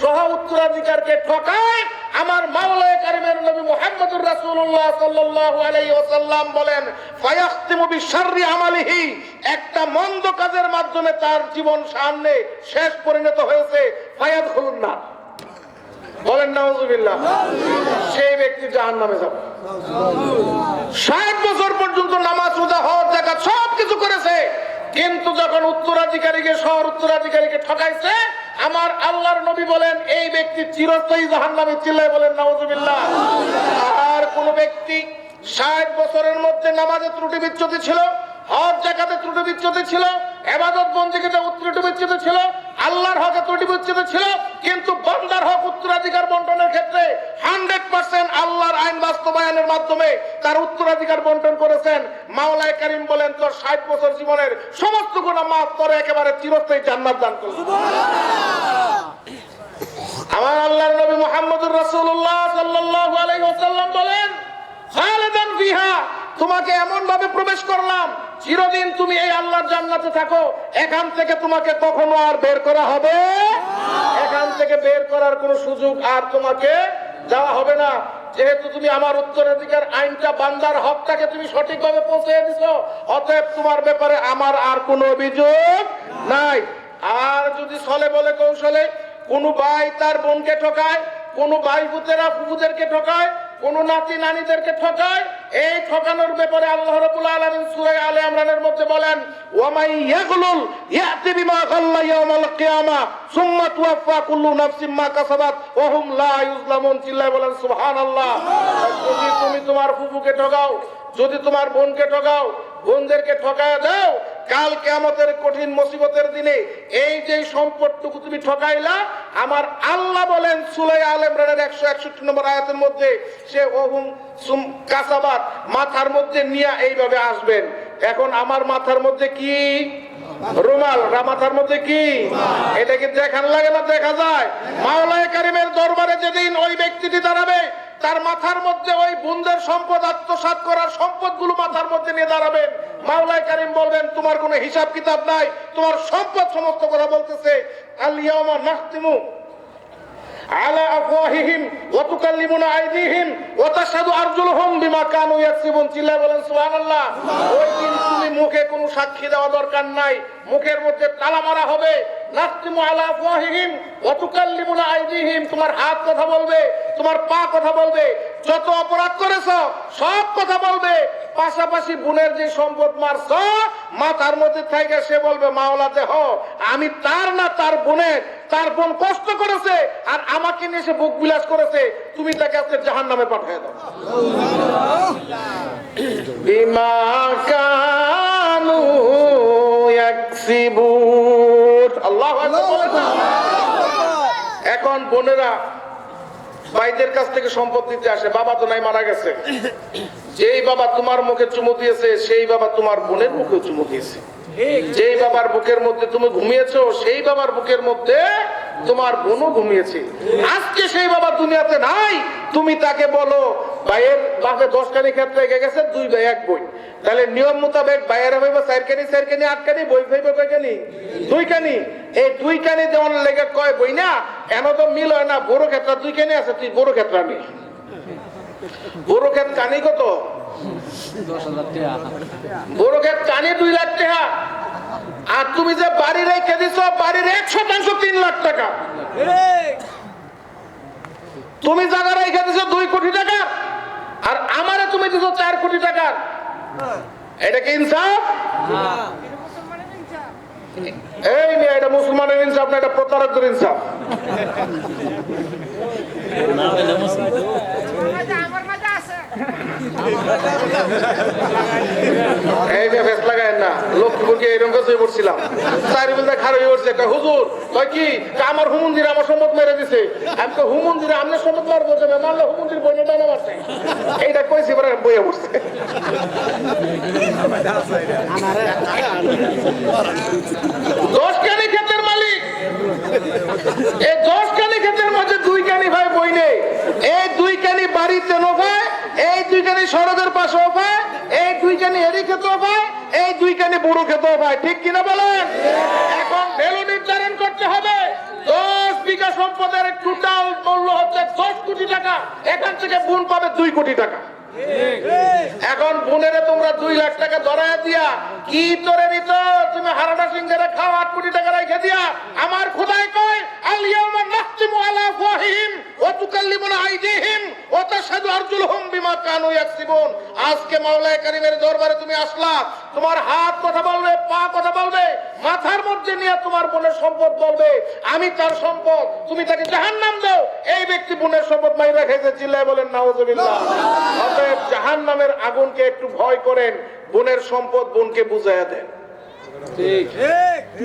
সহ উত্তরাধিকারকে ঠকায়, আমার মাওলায়ে কারিমের নবী মুহাম্মদুর রাসূলুল্লাহ সাল্লাল্লাহু আলাইহি ওয়াসাল্লাম বলেন, ফায়াখতিমু বিশাররি আমালিহি, একটা মন্দ কাজের মাধ্যমে তার জীবন সামনে শেষ পরিণত হয়েছে, ফায়াদখুলুন নার, বলেন নাউযুবিল্লাহ, সেই ব্যক্তি জাহান্নামে যাবে। 60 বছর পর্যন্ত নামাজ, রোজা, হজ, যাকাত সব কিছু করেছে, কিন্তু যখন উত্তরাধিকারীকে সহ উত্তরাধিকারীকে ঠকাইছে, আমার আল্লাহর নবী বলেন এই ব্যক্তি চিরস্থায়ী জাহান্নামে। চিল্লায় বলেন নাউযুবিল্লাহ। আর কোন ব্যক্তি 60 বছরের মধ্যে নামাজে ত্রুটি বিচ্যুতি ছিল, হজ যাকাতে ত্রুটি বিচ্যুতি ছিল, ইবাদত বন্দেগীতে ত্রুটি বিচ্যুতি ছিল, আল্লাহর হকে ত্রুটি বিচ্যুতি ছিল, কিন্তু বান্দার হক উত্তরাধিকার বন্টনের ক্ষেত্রে 100% আল্লাহর আইন বাস্তবায়নের মাধ্যমে তার উত্তরাধিকার বন্টন করেছেন। মাওলায়ে কারীম বলেন তোর 60 বছর জীবনের সমস্ত গুনাহ মাফ করে একেবারে চিরস্থায়ী জান্নাত দান করবেন। আমার আল্লাহর নবী মুহাম্মদুর রাসূলুল্লাহ সাল্লাল্লাহু আলাইহি ওয়াসাল্লাম বলেন, খালিদান ফিহা, তোমাকে এমন ভাবে প্রবেশ করলাম চিরদিন তুমি এই আল্লাহর জান্নাতে থাকো, এখান থেকে তোমাকে কখনো আর বের করা হবে, এখান থেকে বের করার কোনো সুযোগ আর তোমাকে দেওয়া হবে না। যেহেতু তুমি আমার উত্তরাধিকার আইনটা, বান্দার হকটাকে তুমি সঠিকভাবে পৌঁছে দিছো, অতএব তোমার ব্যাপারে আমার আর কোনো অভিযোগ নাই। আর যদি ছলে বলে কৌশলে কোনো ভাই তার বোনকে ঠকায়, কোন ভাই পুতেরা ফুফুদেরকে ঠকায়, কোন নাতি নানীদেরকে ঠকায়, এই ঠকানোর ব্যাপারে আল্লাহ রাব্বুল আলামিন সূরা আলে ইমরানের মধ্যে বলেন, ওয়া মাই ইয়াগলুল ইয়াতি বিমা গাল্লা ইয়াউমাল কিয়ামা সুম্মা তুওয়াফা কুল্লু নাফসিন মা কাসাবাত ওয়া হুম লা ইউজলামুন। চিল্লায় বলেন সুবহানাল্লাহ। যদি তুমি তোমার ফুফুকে ঠকাও, যদি তোমার বোনকে ঠকাও, বোনদেরকে ঠকায় দাও, কাল কিয়ামতের কঠিন মুসিবতের দিনে এই যে সম্পদটুকু তুমি ঠকাইলা, আমার আল্লাহ বলেন সূরা আলে ইমরানের 161 নম্বর আয়াতের মধ্যে, সে ওহুম সুম কাসাবাত, মাথার মধ্যে নিয়ে এইভাবে আসবেন। এখন আমার মাথার মধ্যে কি রুমাল, মাথার মধ্যে কি, এটা কি দেখান লাগে না দেখা যায়? মাওলায়ে কারীমের দরবারে যেদিন ওই ব্যক্তিটি দাঁড়াবে, তার মাথার মধ্যে ওই বোনদের সম্পদ, আত্মসাৎ করার সম্পদগুলো মাথার মধ্যে নিয়ে দাঁড়াবেন। মাওলায়ে কারীম বলবেন তোমার কোনো হিসাব কিতাব নাই, তোমার সম্পদ সমস্ত কথা বলতেছে। আল ইয়াউমা নাখতিমু আলা আফওয়াহিহিম ওয়া তুকাল্লিমুনা আইদিহিম ওয়া তাশহাদু আরজুলুহুম বিমা কানু ইয়াকসিবুন। চিল্লায় বলেন সুবহানাল্লাহ। ওই দিন তুমি মুখে কোনো সাক্ষী দেওয়া দরকার নাই, মুখের মধ্যে তালা মারা হবে। নাখতিমু আলা আফওয়াহিহিম ওয়া তুকাল্লিমুনা আইদিহিম, তোমার হাত কথা বলবে, তোমার পা কথা বলবে, যত অপরাধ করেছো সব কথা বলবে। পাশাপাশি বোনের যে সম্পদ মারছ, মাথার মধ্যে থেকে সে বলবে মাওলা দেহ আমি তার না তার বোনের, তার বোন কষ্ট করেছে আর আমাকে নিয়ে সে বুক বিলাস করেছে, তুমি তাকে আজকে জাহান্নামে পাঠিয়ে দাও। বিমা কানু ইয়াকসিবুন। আল্লাহু আকবার। এখন বোনেরা ভাইদের কাছ থেকে সম্পদ নিতে আসে, বাবা তো নাই, মারা গেছে। যেই বাবা তোমার মুখে চুমু দিয়েছে সেই বাবা তোমার বোনের মুখে চুমু দিয়েছে। যেই বাবার বুকের মধ্যে তুমি ঘুমিয়েছো সেই বাবার বুকের মধ্যে তোমার বোনও ঘুমিয়েছে। আজকে সেই বাবা দুনিয়াতে নাই, তুমি তাকে বলো ভাইয়ের বাপে 10 কানি ক্ষেত রেখে গেছে, 2 ভাই 1 বই, তাহলে নিয়ম মোতাবেক ভাইয়েরা ভাইব 4 কানি 8 কানি, বই ভাইব কয় কানি 2 কানি। এই 2 কানি যেমন লেগে কয় বই না, এন তো মিল হয় না। বড় ক্ষেত্রে 2 কানি আছে, তুই বড় ক্ষেত্রে নেই। বড় ক্ষেত কানি কত? 10,000 টাকা। বড় ক্ষেত কানি 2 লাখ টাকা। আর তুমি যে বাড়ি রেখে দিছো, বাড়ির 1% 3 লাখ টাকা। তুমি জায়গা রেখে দিছো 2 কোটি টাকা, আর আমারে তুমি দিছো 4 কোটি টাকা। এটা কি ইনসাফ? এই মেয়ে, এটা মুসলমানের ইনসাফ না, এটা প্রতারকদের ইনসাফ। এই মেয়ে ফেস লাগায় না, লক্ষ্মীপুরকে এরকম কাছে পড়ছিলাম, চারিবিলটা খারাপ হয়ে পড়ছে। হুজুর কয় কি, আমার হুমন্দির আমার সম্পদ মেরে দিছে। আমি তো হুমন্দিরে আপনার সম্পদ মারবো, মারলে হুমন্দির বইনে ডানা মারছে, এইটা কইছি পরে বইয়া পড়ছে। 10 কানি ক্ষেতের মালিক, এই 10 কানি ক্ষেতের মধ্যে 2 দুইখানি সড়কের পাশেও পায়, এই দুইখানি এরি খেতেও পায়, এই দুইখানি বুড়ো খেতেও পায়, ঠিক কিনা বলেন? এখন ভ্যালু নির্ধারণ করতে হবে। 10 বিঘা সম্পদের টোটাল মূল্য হচ্ছে 10 কোটি টাকা, এখান থেকে বোন পাবে 2 কোটি টাকা। এখন বোনেরে তোমরা 2 লাখ টাকা ধরায় দিয়া কি তোরে নিত? তুমি হারাটা সিংহেরে খাও 8 কোটি টাকা রেখে দিয়া। আমার খোদাই কয় আল ইয়াউমা নাখতিমু আলা আফওয়াহিহিম ওয়া তুকাল্লিমুনা আইদিহিম ওয়া তাশহাদু আরজুলুহুম বিমা কানু ইয়াকসিবুন। আজকে মাওলায়ে কারীমের দরবারে তুমি আসলা, তোমার হাত কথা বলবে, পা কথা বলবে, মাথার মধ্যে নিয়ে তোমার বোনের সম্পদ বলবে আমি তার সম্পদ, তুমি তাকে জাহান্নাম দাও। এই ব্যক্তি বোনের সম্পদ মাইরা খাইছে, চিল্লায় বলেন নাউজুবিল্লাহ। অতএব জাহান্নামের আগুনকে একটু ভয় করেন, বোনের সম্পদ বোনকে বুঝাইয়া দেন।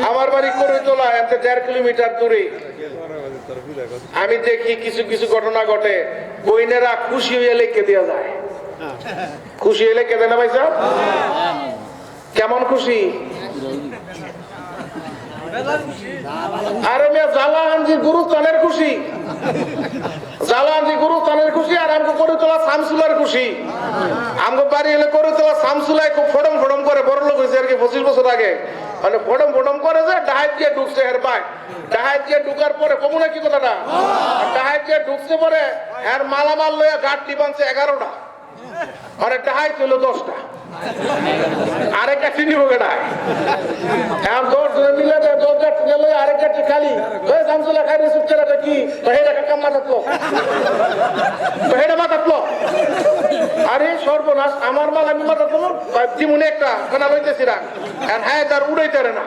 আমার বাড়ি করইতলা, এতে 1.5 কিলোমিটার দূরে। আমি দেখি কিছু কিছু ঘটনা ঘটে, বইনেরা খুশি হয়ে লিখে দেওয়া যায়। খুশি হলে কেঁদে না ভাই সাহেব? কেমন খুশি? আরে মেয়ে জালাহানজি গুরুস্থানের খুশি, জালাহানজি গুরুস্থানের খুশি, আর আমাকে করে তোলা শামসুলার খুশি। আমাকে বাড়ি এলে করে তোলা শামসুলাই খুব ফটম ফটম করে, বড় লোক হয়েছে আর কি 25 বছর আগে, মানে ফটম ফটম করে যে ডাহাত দিয়ে ঢুকছে এর ভাই। ডাহাত দিয়ে ঢুকার পরে কমু না কি কথাটা, ডাহাত দিয়ে ঢুকছে পরে এর মালামাল লইয়া গাড়ি বানছে 11টা, মানে ডাহাই ছিল 10টা, আরেকটা চিনি হোক ডাহাই। এখন 10 জনে মিলে 10টা গেল, আরেকটা খালি শামসুলা খাই সুচ্চারাটা কি হেটা কাকা মাথাতলো, হেটা মাথাতলো। আরে সর্বনাশ, আমার মাল আমি মাথাতলো জীবনে একটা খানা লইতেছি না, এখন হ্যাঁ তার উড়াইতে না।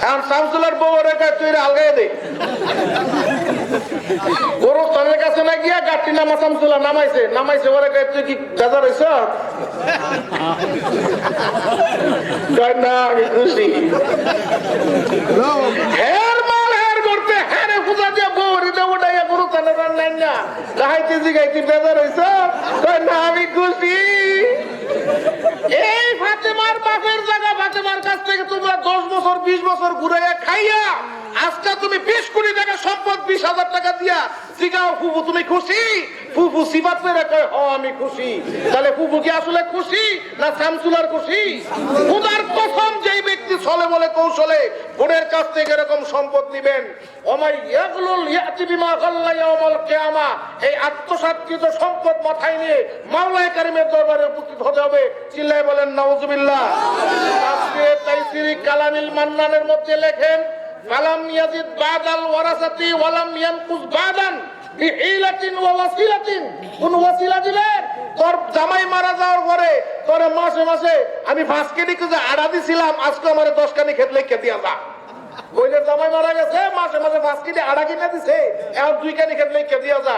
এখন শামসুলার বউ রেখা তুই আলগাই দে, গোরস্থানের কাছে না গিয়া গাড়ি নামা শামসুলা নামাইছে ওরা তুই কি বেজার হইছ? না আমি খুশি। হের মাল হের করতে হেরে পূজা দিয়ে বৌরি দেবো ডাইয়া গোরস্থানের রান্নাই না গাইতে জিগাইতে বেজার হইছ? না আমি খুশি। এই ফাতেমার বাপের জায়গা, ফাতেমার কাছ থেকে তোমরা 10 বছর 20 বছর ঘুরাইয়া খাইয়া আজকে তুমি 20 কোটি টাকা সম্পদ 20,000 টাকা দিয়া জিগাও ফুফু তুমি খুশি? ফুফু সিবাত মেরে কয় হ আমি খুশি। তাহলে ফুফু কি আসলে খুশি না শামসুলার খুশি? খোদার কসম, যেই ব্যক্তি ছলে বলে কৌশলে বোনের কাছ থেকে এরকম সম্পদ নিবেন, ওমাই ইয়াগলুল ইয়াতি বিমা গাল্লা ইয়াউমাল কিয়ামা, এই আত্মসাৎকৃত সম্পদ মাথায় নিয়ে মাওলায়ে কারীমের দরবারে উপস্থিত হতে হবে। চিল্লায় বলেন নাউজুবিল্লাহ। আজকে তাইসিরি কালামিল মান্নানের মধ্যে লেখেন ফালাম ইয়াজিদ বাদাল ওয়ারাসাতি ওয়ালাম ইয়ানকুস বাদান বিহিলাতিন ওয়া ওয়াসিলাতিন। কোন ওয়াসিলা দিলে তোর জামাই মারা যাওয়ার পরে তোরে মাসে মাসে আমি 5 কেজি যে আড়া দিছিলাম, আজকে আমারে 10 কানি খেতলে খেতে যা। ওইলে জামাই মারা গেছে, মাসে মাসে 5 কেজি আড়া কিনে দিছে, এখন 2 কানি খেতলে খেতে যা।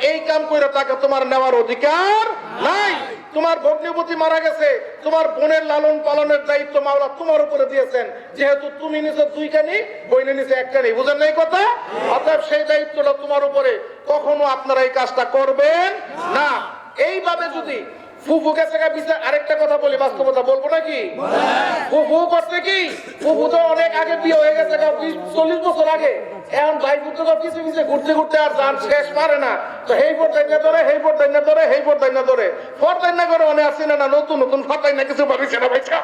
এই কাম কইরা টাকা তোমার নেওয়ার অধিকার নাই। তোমার ভগ্নিপতি মারা গেছে, তোমার বোনের লালন পালনের দায়িত্ব মাওলা তোমার উপরে দিয়েছেন, যেহেতু তুমি নিছো 2 কানি, বইনে নিছে 1 কানি, বুঝেন নাই কথা? অতএব সেই দায়িত্বটা তোমার উপরে, কখনো আপনারা এই কাজটা করবেন না। এইভাবে যদি ফুফু গেছে বিচার, আরেকটা কথা বলি, বাস্তবতা বলবো নাকি? ফুফু করছে কি, ফুফু তো অনেক আগে বিয়ে হয়ে গেছে, 40 বছর আগে। এখন ভাই পুত্র কিছু কিছু ঘুরতে ঘুরতে আর যান শেষ পারে না, তো হেই পর্দাইনা ধরে, হেই পর্দাইনা ধরে, হেই পর্দাইনা ধরে, ফরদাইনা করে অনেক আসছে না, নতুন নতুন ফরদাইনা কিছু ভাবিছে না ভাইছা,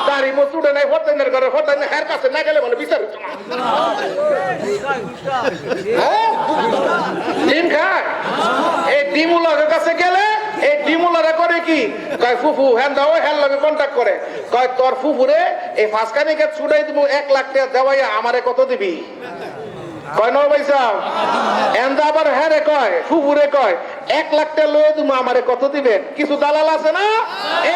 তারই মসুডে নাই ফরদাইনার করে, ফরদাইনা হের কাছে না গেলে বলে বিচার হচ্ছে না। ডিম খায়, এই ডিমুলার কাছে গেলে এই ডিমুলারা করে কি কয় ফুফু হ্যাঁ দাও, হ্যাঁ লাগে কন্ট্যাক্ট করে, কয় তোর ফুফুরে এই 5 কানিকে ছুটাই দিব, 1 লাখ টাকা দেওয়াইয়া আমারে কত দিবি? কয় ন ভাই সাহেব, এন্দা আবার হ্যাঁ রে কয় ফুফুরে কয় 1 লাখ টাকা লয়ে তুমি আমারে কত দিবেন? কিছু দালাল আছে না?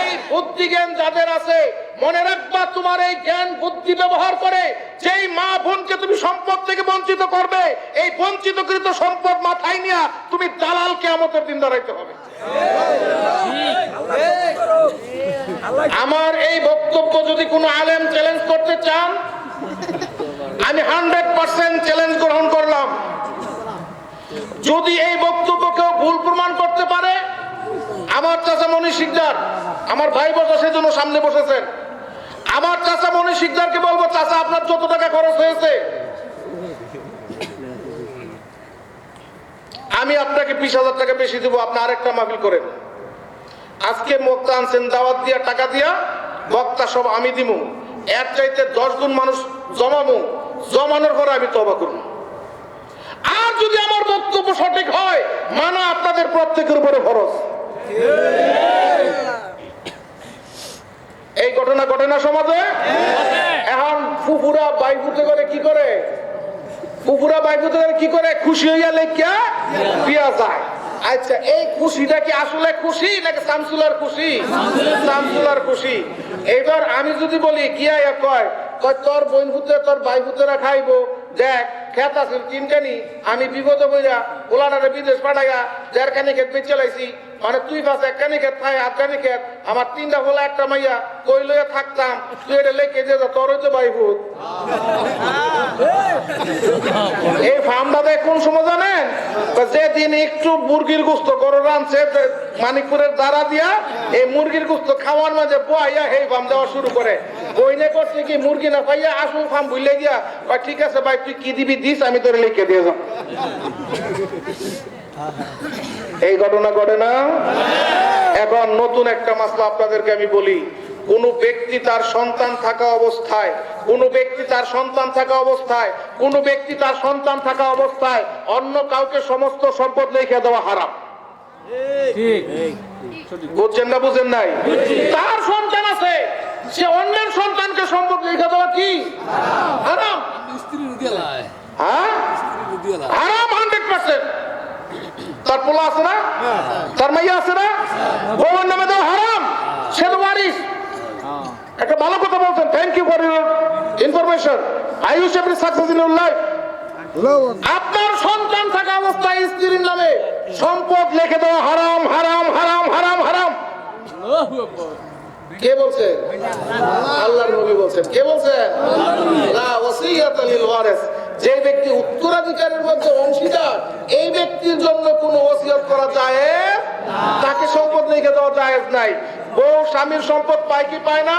এই বুদ্ধি জ্ঞান যাদের আছে, মনে রাখবা তোমার এই জ্ঞান বুদ্ধি ব্যবহার করে যেই মা বোনকে তুমি সম্পদ থেকে বঞ্চিত করবে, এই বঞ্চিতকৃত সম্পদ মাথায় নিয়ে তুমি দালাল কিয়ামতের দিন দাঁড়াইতে হবে। আমার এই বক্তব্য যদি কোনো আলেম চ্যালেঞ্জ করতে চান, আমি 100% চ্যালেঞ্জ গ্রহণ করলাম। যদি এই বক্তব্য কেউ ভুল প্রমাণ করতে পারে, আমার চাচা মনির শিকদার, আমার ভাই বসে সেজন্য সামনে বসেছেন, আমার চাচা মনির শিকদারকে বলবো, চাচা আপনার যত টাকা খরচ হয়েছে আমি আপনাকে 20,000 টাকা বেশি দেবো, আপনি আরেকটা মাহফিল করেন। আজকে বক্তা আনছেন দাওয়াত দিয়া টাকা দিয়া, বক্তা সব আমি দিমু, এর চাইতে 10 গুণ মানুষ জমামু, জমানোর পরে আমি তওবা করব। আর যদি আমার বক্তব্য সঠিক হয়, মানা আপনাদের প্রত্যেকের উপরে ফরজ। এই ঘটনা ঘটে না সমাজে? এখন ফুফুরা বাইফুতে করে কি করে? ফুফুরা বাইফুতে করে কি করে? খুশি হইয়া লেখিয়া বিয়া যায়। আচ্ছা, এই খুশিটা কি আসলে খুশি নাকি শামসুলার খুশি? শামসুলার খুশি। এইবার আমি যদি বলি গিয়া কয় তোর বোন ভূতে তোর ভাই ভূতেরা খাইবো, দেখ খেত আছে তিনখানি, আমি বিপদে বইয়া ওলাটারে বিদেশ পাঠাইয়া 1.5 খানি খেত বেঁচে লাইছি, মানে তুই পাস 1 খানি খেত খাই 8 খানি খেত, আমার 3টা হলো একটা মাইয়া কই লইয়া থাকতাম, তুই এটা লেখে দিয়ে যা, তোর হইতে ভাই ভূত। এই ফার্মটা কোন সময় জানেন? যেদিন একটু মুরগির গোস্ত গরু রাঁধছে মানিকপুরের দ্বারা দিয়া, এই মুরগির গোস্ত খাওয়ার মাঝে বইয়া এই ফার্ম দেওয়া শুরু করে। বইনে করছে কি মুরগি না পাইয়া আসল ফার্ম ভুলে গিয়া ঠিক আছে ভাই তুই কি দিবি দিস, আমি তোর লিখে দিয়ে যাও। এই ঘটনা ঘটে না? এখন নতুন একটা মাসলা আপনাদেরকে আমি বলি, কোন ব্যক্তি তার সন্তান থাকা অবস্থায়, কোন ব্যক্তি তার সন্তান থাকা অবস্থায়, কোন ব্যক্তি তার সন্তান থাকা অবস্থায় অন্য কাউকে সমস্ত সম্পদ লিখে দেওয়া হারাম। বুঝছেন না বুঝেন নাই? তার সন্তান আছে, সে অন্যের সন্তানকে সম্পদ লিখে দেওয়া কি হারাম? হারাম 100%। তার পোলা আছে না, তার মাইয়া আছে না, বউয়ের নামে দেওয়া হারাম, সে তো ওয়ারিস। একটা ভালো কথা বলছেন, thank you for your information. I wish every success in your life. আপনার সন্তান থাকা অবস্থায় স্ত্রীর নামে সম্পদ লিখে দেওয়া হারাম, হারাম, হারাম, হারাম, হারাম। কে বলছে? আল্লাহর নবী বলছেন। কে বলছেন? লা ওয়াসিয়াতা লিল ওয়ারিস। যে ব্যক্তি উত্তরাধিকারের মধ্যে অংশীদার, এই ব্যক্তির জন্য কোনো ওসিয়ত করা জায়েজ না, তাকে সম্পদ লিখে দেওয়া জায়েজ নাই। বউ স্বামীর সম্পদ পায় কি পায় না?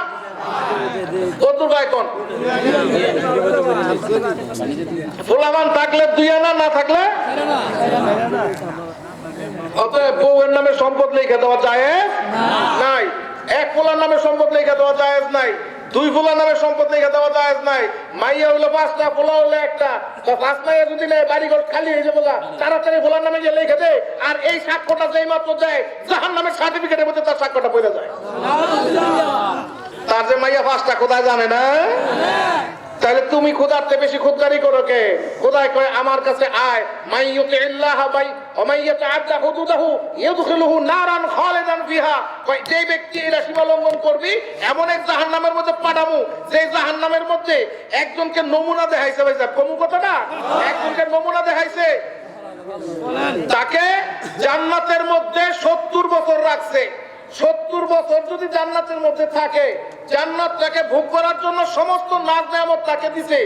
কত পায় কোন? ফুলাবান থাকলে 2 আনা, না থাকলে অতএব বউয়ের নামে সম্পদ লিখে দেওয়া জায়েজ নাই। 1 ফুলার নামে সম্পদ লিখে দেওয়া জায়েজ নাই। 2 ফুলার নামে সম্পদ লিখে দেওয়া জায়েজ নাই। মাইয়া হইলো 5টা, ফুলা হইলো 1টা। 5 মাইয়া যদি নেয় বাড়িঘর খালি হয়ে যাবে, তাড়াতাড়ি ফুলার নামে গিয়ে লিখে দেয়। আর এই সাক্ষ্যটা যেই মাত্র দেয়, জাহান্নামের সার্টিফিকেটের মধ্যে তার সাক্ষ্যটা পড়ে যায়। তার যে মাইয়া 5টা কোথায় জানে না? তাহলে তুমি খোদারতে বেশি খোদগারি করো কে? খোদাই কয় আমার কাছে আয়, মাইয়ুতি ইল্লাহ বাই ওমাইয়াতা আদা হুদুদাহু ইউদখিলুহু নারান খালিদান ফিহা। কয় যে ব্যক্তি এর সীমা লঙ্ঘন করবি এমন এক জাহান্নামের মধ্যে পাঠামু, যে জাহান্নামের মধ্যে একজনকে নমুনা দেখাইছে। ভাই সাহেব কমু কথাটা, একজনকে নমুনা দেখাইছে, তাকে জান্নাতের মধ্যে 70 বছর রাখছে। 70 বছর যদি জান্নাতের মধ্যে থাকে, জান্নাত তাকে ভোগ করার জন্য সমস্ত নাজ নেয়ামত তাকে দিছে।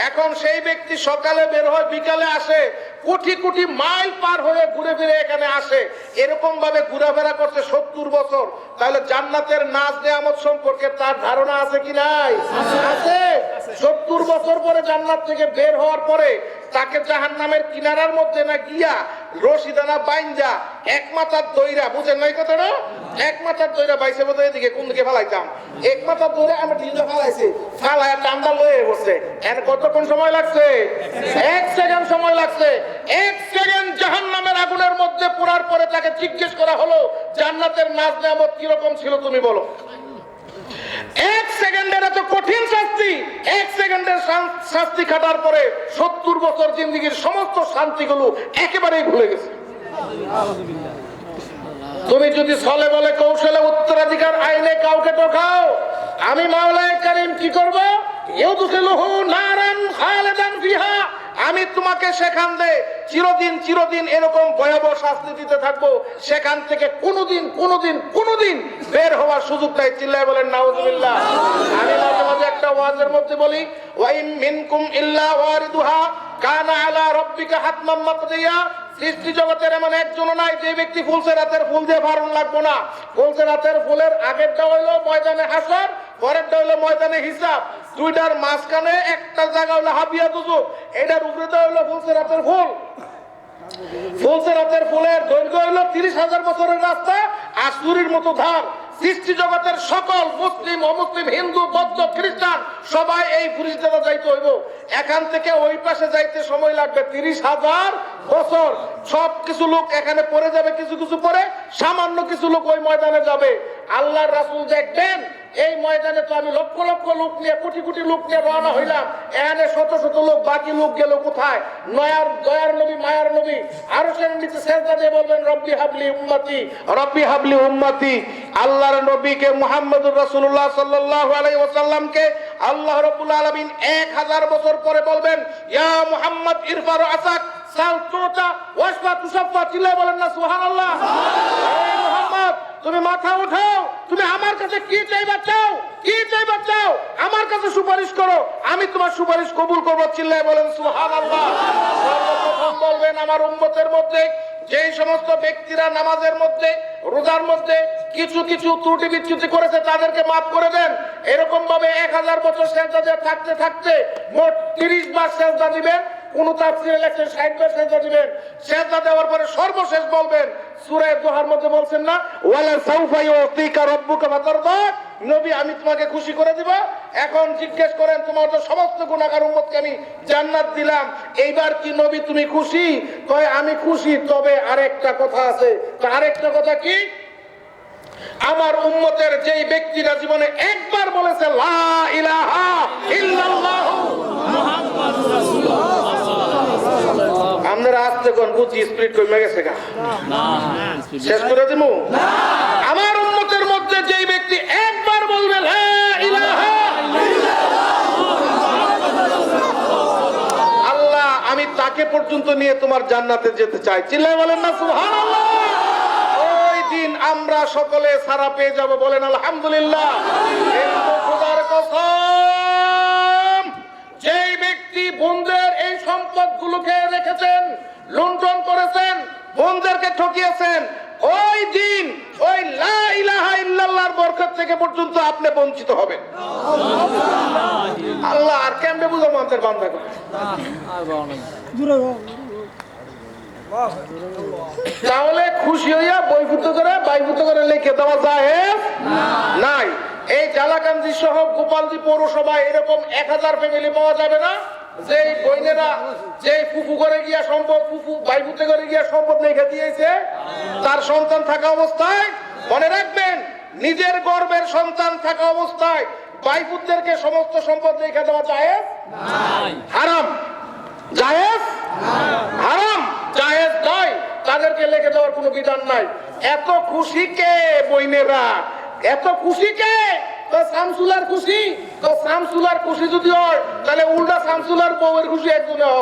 এখন সেই ব্যক্তি সকালে বের হয়, বিকালে আসে, কোটি কোটি মাইল পার হয়ে ঘুরে ফিরে এখানে আসে, এরকম ভাবে ঘোরাফেরা করছে 70 বছর। তাহলে জান্নাতের নাজ নেয়ামত সম্পর্কে তার ধারণা আছে কি নাই? আছে। 70 বছর পরে জান্নাত থেকে বের হওয়ার পরে তাকে জাহান্নামের কিনারার মধ্যে না গিয়া রশিদানা বাইন্দা এক মাথার দইরা, বুঝেন নাই কথাটা? এক মাথার দইরা বাইছে বোধ এদিকে কোন দিকে ফালাইতাম, এক মাথার দইরা আমি ঢিলটা ফালাইছি, ফালায় টান্ডা লয়ে বসছে। এখানে কতক্ষণ সময় লাগছে? 1 সেকেন্ড সময় লাগছে। 1 সেকেন্ড জাহান্নামের আগুনের মধ্যে পোড়ার পরে তাকে জিজ্ঞেস করা হলো জান্নাতের নাজ নেয়ামত কিরকম ছিল তুমি বলো। 1 সেকেন্ডের এত কঠিন শাস্তি, 1 সেকেন্ডের শাস্তি খাটার পরে 70 বছর জিন্দেগীর সমস্ত শান্তিগুলো একেবারেই ভুলে গেছে। তুমি যদি ছলে বলে কৌশলে উত্তরাধিকার আইনে কাউকে ঠকাও, আমি মাওলায়ে কারীম কি করব? ইউদখিলুহু নারান খালিদান ফিহা। আমি তোমাকে সেখান দিয়ে চিরদিন চিরদিন এরকম ভয়াবহ শাস্তি দিতে থাকবো, সেখান থেকে কোনোদিন কোনোদিন কোনোদিন বের হওয়ার সুযোগ নাই। চিল্লায় বলেন নাউজুবিল্লাহ। আমি মাঝে মাঝে একটা ওয়াজের মধ্যে বলি, ওয়া ইন মিনকুম ইল্লা ওয়ারিদুহা কানা আলা রাব্বিকা হাতমান মাকদিয়া। সৃষ্টি জগতের এমন একজনও নাই যে ব্যক্তি ফুলসে রাতের ফুল দিয়ে ভারণ লাগবো না। ফুলসে রাতের ফুলের আগেরটা হইলো ময়দানে হাসর, পরেরটা হইলো ময়দানে হিসাব। দুইটার মাঝখানে একটা জায়গা হইলো হাবিয়া দুজুক, এটার উপরে হইলো ফুলসে রাতের ফুল। ফুলসে রাতের ফুলের দৈর্ঘ্য হইলো 30,000 বছরের রাস্তা, আর ছুরির মতো ধার। সৃষ্টি জগতের সকল মুসলিম, অমুসলিম, হিন্দু, বৌদ্ধ, খ্রিস্টান সবাই এই ফিরিস্তাটা যাইতে হইব। এখান থেকে ওই পাশে যাইতে সময় লাগবে 30,000 বছর। সব কিছু লোক এখানে পড়ে যাবে, কিছু কিছু পরে সামান্য কিছু লোক ওই ময়দানে যাবে। আল্লাহর রাসূল দেখবেন এই ময়দানে তো আমি লক্ষ লক্ষ লোক নিয়ে, কোটি কোটি লোক নিয়ে রওনা হইলাম, এখানে শত শত লোক, বাকি লোক গেল কোথায়? নয়ার দয়ার নবী, মায়ার নবী আরশের নিচে সিজদা দিয়ে বলবেন রব্বি হাবলি উম্মতি, রব্বি হাবলি উম্মতি। আল্লাহর নবীকে মুহাম্মদুর রাসূলুল্লাহ সাল্লাল্লাহু আলাইহি ওয়াসাল্লামকে আল্লাহ রাব্বুল আলামিন 1000 বছর পরে বলবেন ইয়া মুহাম্মদ ইরফা রাসাক সাল তুতা ওয়াশফা তুশাফা। চিল্লায় বলেন না সুবহানাল্লাহ। হে মুহাম্মদ, তুমি মাথা উঠাও, তুমি আমার কাছে কি চাইবা চাও, কি চাইবা চাও, আমার কাছে সুপারিশ করো, আমি তোমার সুপারিশ কবুল করবো। চিল্লায় বলেন সুবহানাল্লাহ। সর্বপ্রথম বলবেন আমার উম্মতের মধ্যে যেই সমস্ত ব্যক্তিরা নামাজের মধ্যে, রোজার মধ্যে কিছু কিছু ত্রুটি বিচ্যুতি করেছে তাদেরকে মাফ করে দেন। এরকম ভাবে 1000 বছর সেজদা থাকতে থাকতে মোট 30 বার সেজদা দিবেন। কোন তাফসীরে লেখেন 60 বার সেজদা দিবেন। সেজদা দেওয়ার পরে সর্বশেষ বলবেন সূরা দোহার মধ্যে বলছেন না ওয়ালা সাউফা ইউতিকা রাব্বুকা ফাতারদা, নবী আমি তোমাকে খুশি করে দিব। এখন জিজ্ঞেস করেন তোমার তো সমস্ত গুনাহগার উম্মতকে আমি জান্নাত দিলাম, এইবার কি নবী তুমি খুশি? কয় আমি খুশি, তবে আরেকটা কথা আছে। তো আরেকটা কথা কি? আমার উম্মতের যেই ব্যক্তিরা জীবনে একবার বলেছে লা ইলাহা ইল্লাল্লাহ মুহাম্মাদুর রাসূলুল্লাহ, আপনারা আসতে কোন বুঝি স্পিরিট কমে গেছে গা? না, শেষ করে দিমু না। আমার উম্মতের মধ্যে যেই ব্যক্তি একবার বলবে লা ইলাহা ইল্লাল্লাহ মুহাম্মাদুর রাসূলুল্লাহ, আল্লাহ আমি তাকে পর্যন্ত নিয়ে তোমার জান্নাতে যেতে চাই। চিল্লায় বলেন না সুবহানাল্লাহ। দিন আমরা সকলে সারা পেয়ে যাব, বলেন আলহামদুলিল্লাহ। কিন্তু খোদার কসম, যেই ব্যক্তি বোনদের এই সম্পদগুলোকে রেখেছেন, লুণ্ঠন করেছেন, বোনদেরকে ঠকিয়েছেন, ওই দিন ওই লা ইলাহা ইল্লাল্লাহর বরকত থেকে পর্যন্ত আপনি বঞ্চিত হবেন। আল্লাহ আর কেমনে বুঝাবো আমাদের বান্দা করে? তাহলে খুশি হইয়া বইফুত করে বাইফুত করে লিখে দেওয়া যায় নাই। এই জালাকান্দি সহ গোপালদি পৌরসভায় এরকম 1000 ফ্যামিলি পাওয়া যাবে না যে বইনেরা যে ফুফু করে গিয়া সম্পদ, ফুফু বাইফুতে করে গিয়া সম্পদ লিখে দিয়েছে তার সন্তান থাকা অবস্থায়। মনে রাখবেন, নিজের গর্বের সন্তান থাকা অবস্থায় বাইফুতদেরকে সমস্ত সম্পদ লিখে দেওয়া যায় হারাম। জায়েজ হারাম, জায়েজ নয়, তাদেরকে লিখে দেওয়ার কোনো বিধান নাই। এত খুশি কে বইনেরা, এত খুশি কে? তো শামসুলার খুশি, তো শামসুলার খুশি যদি হয় তাহলে উল্টা শামসুলার বউয়ের খুশি একজনে হয়।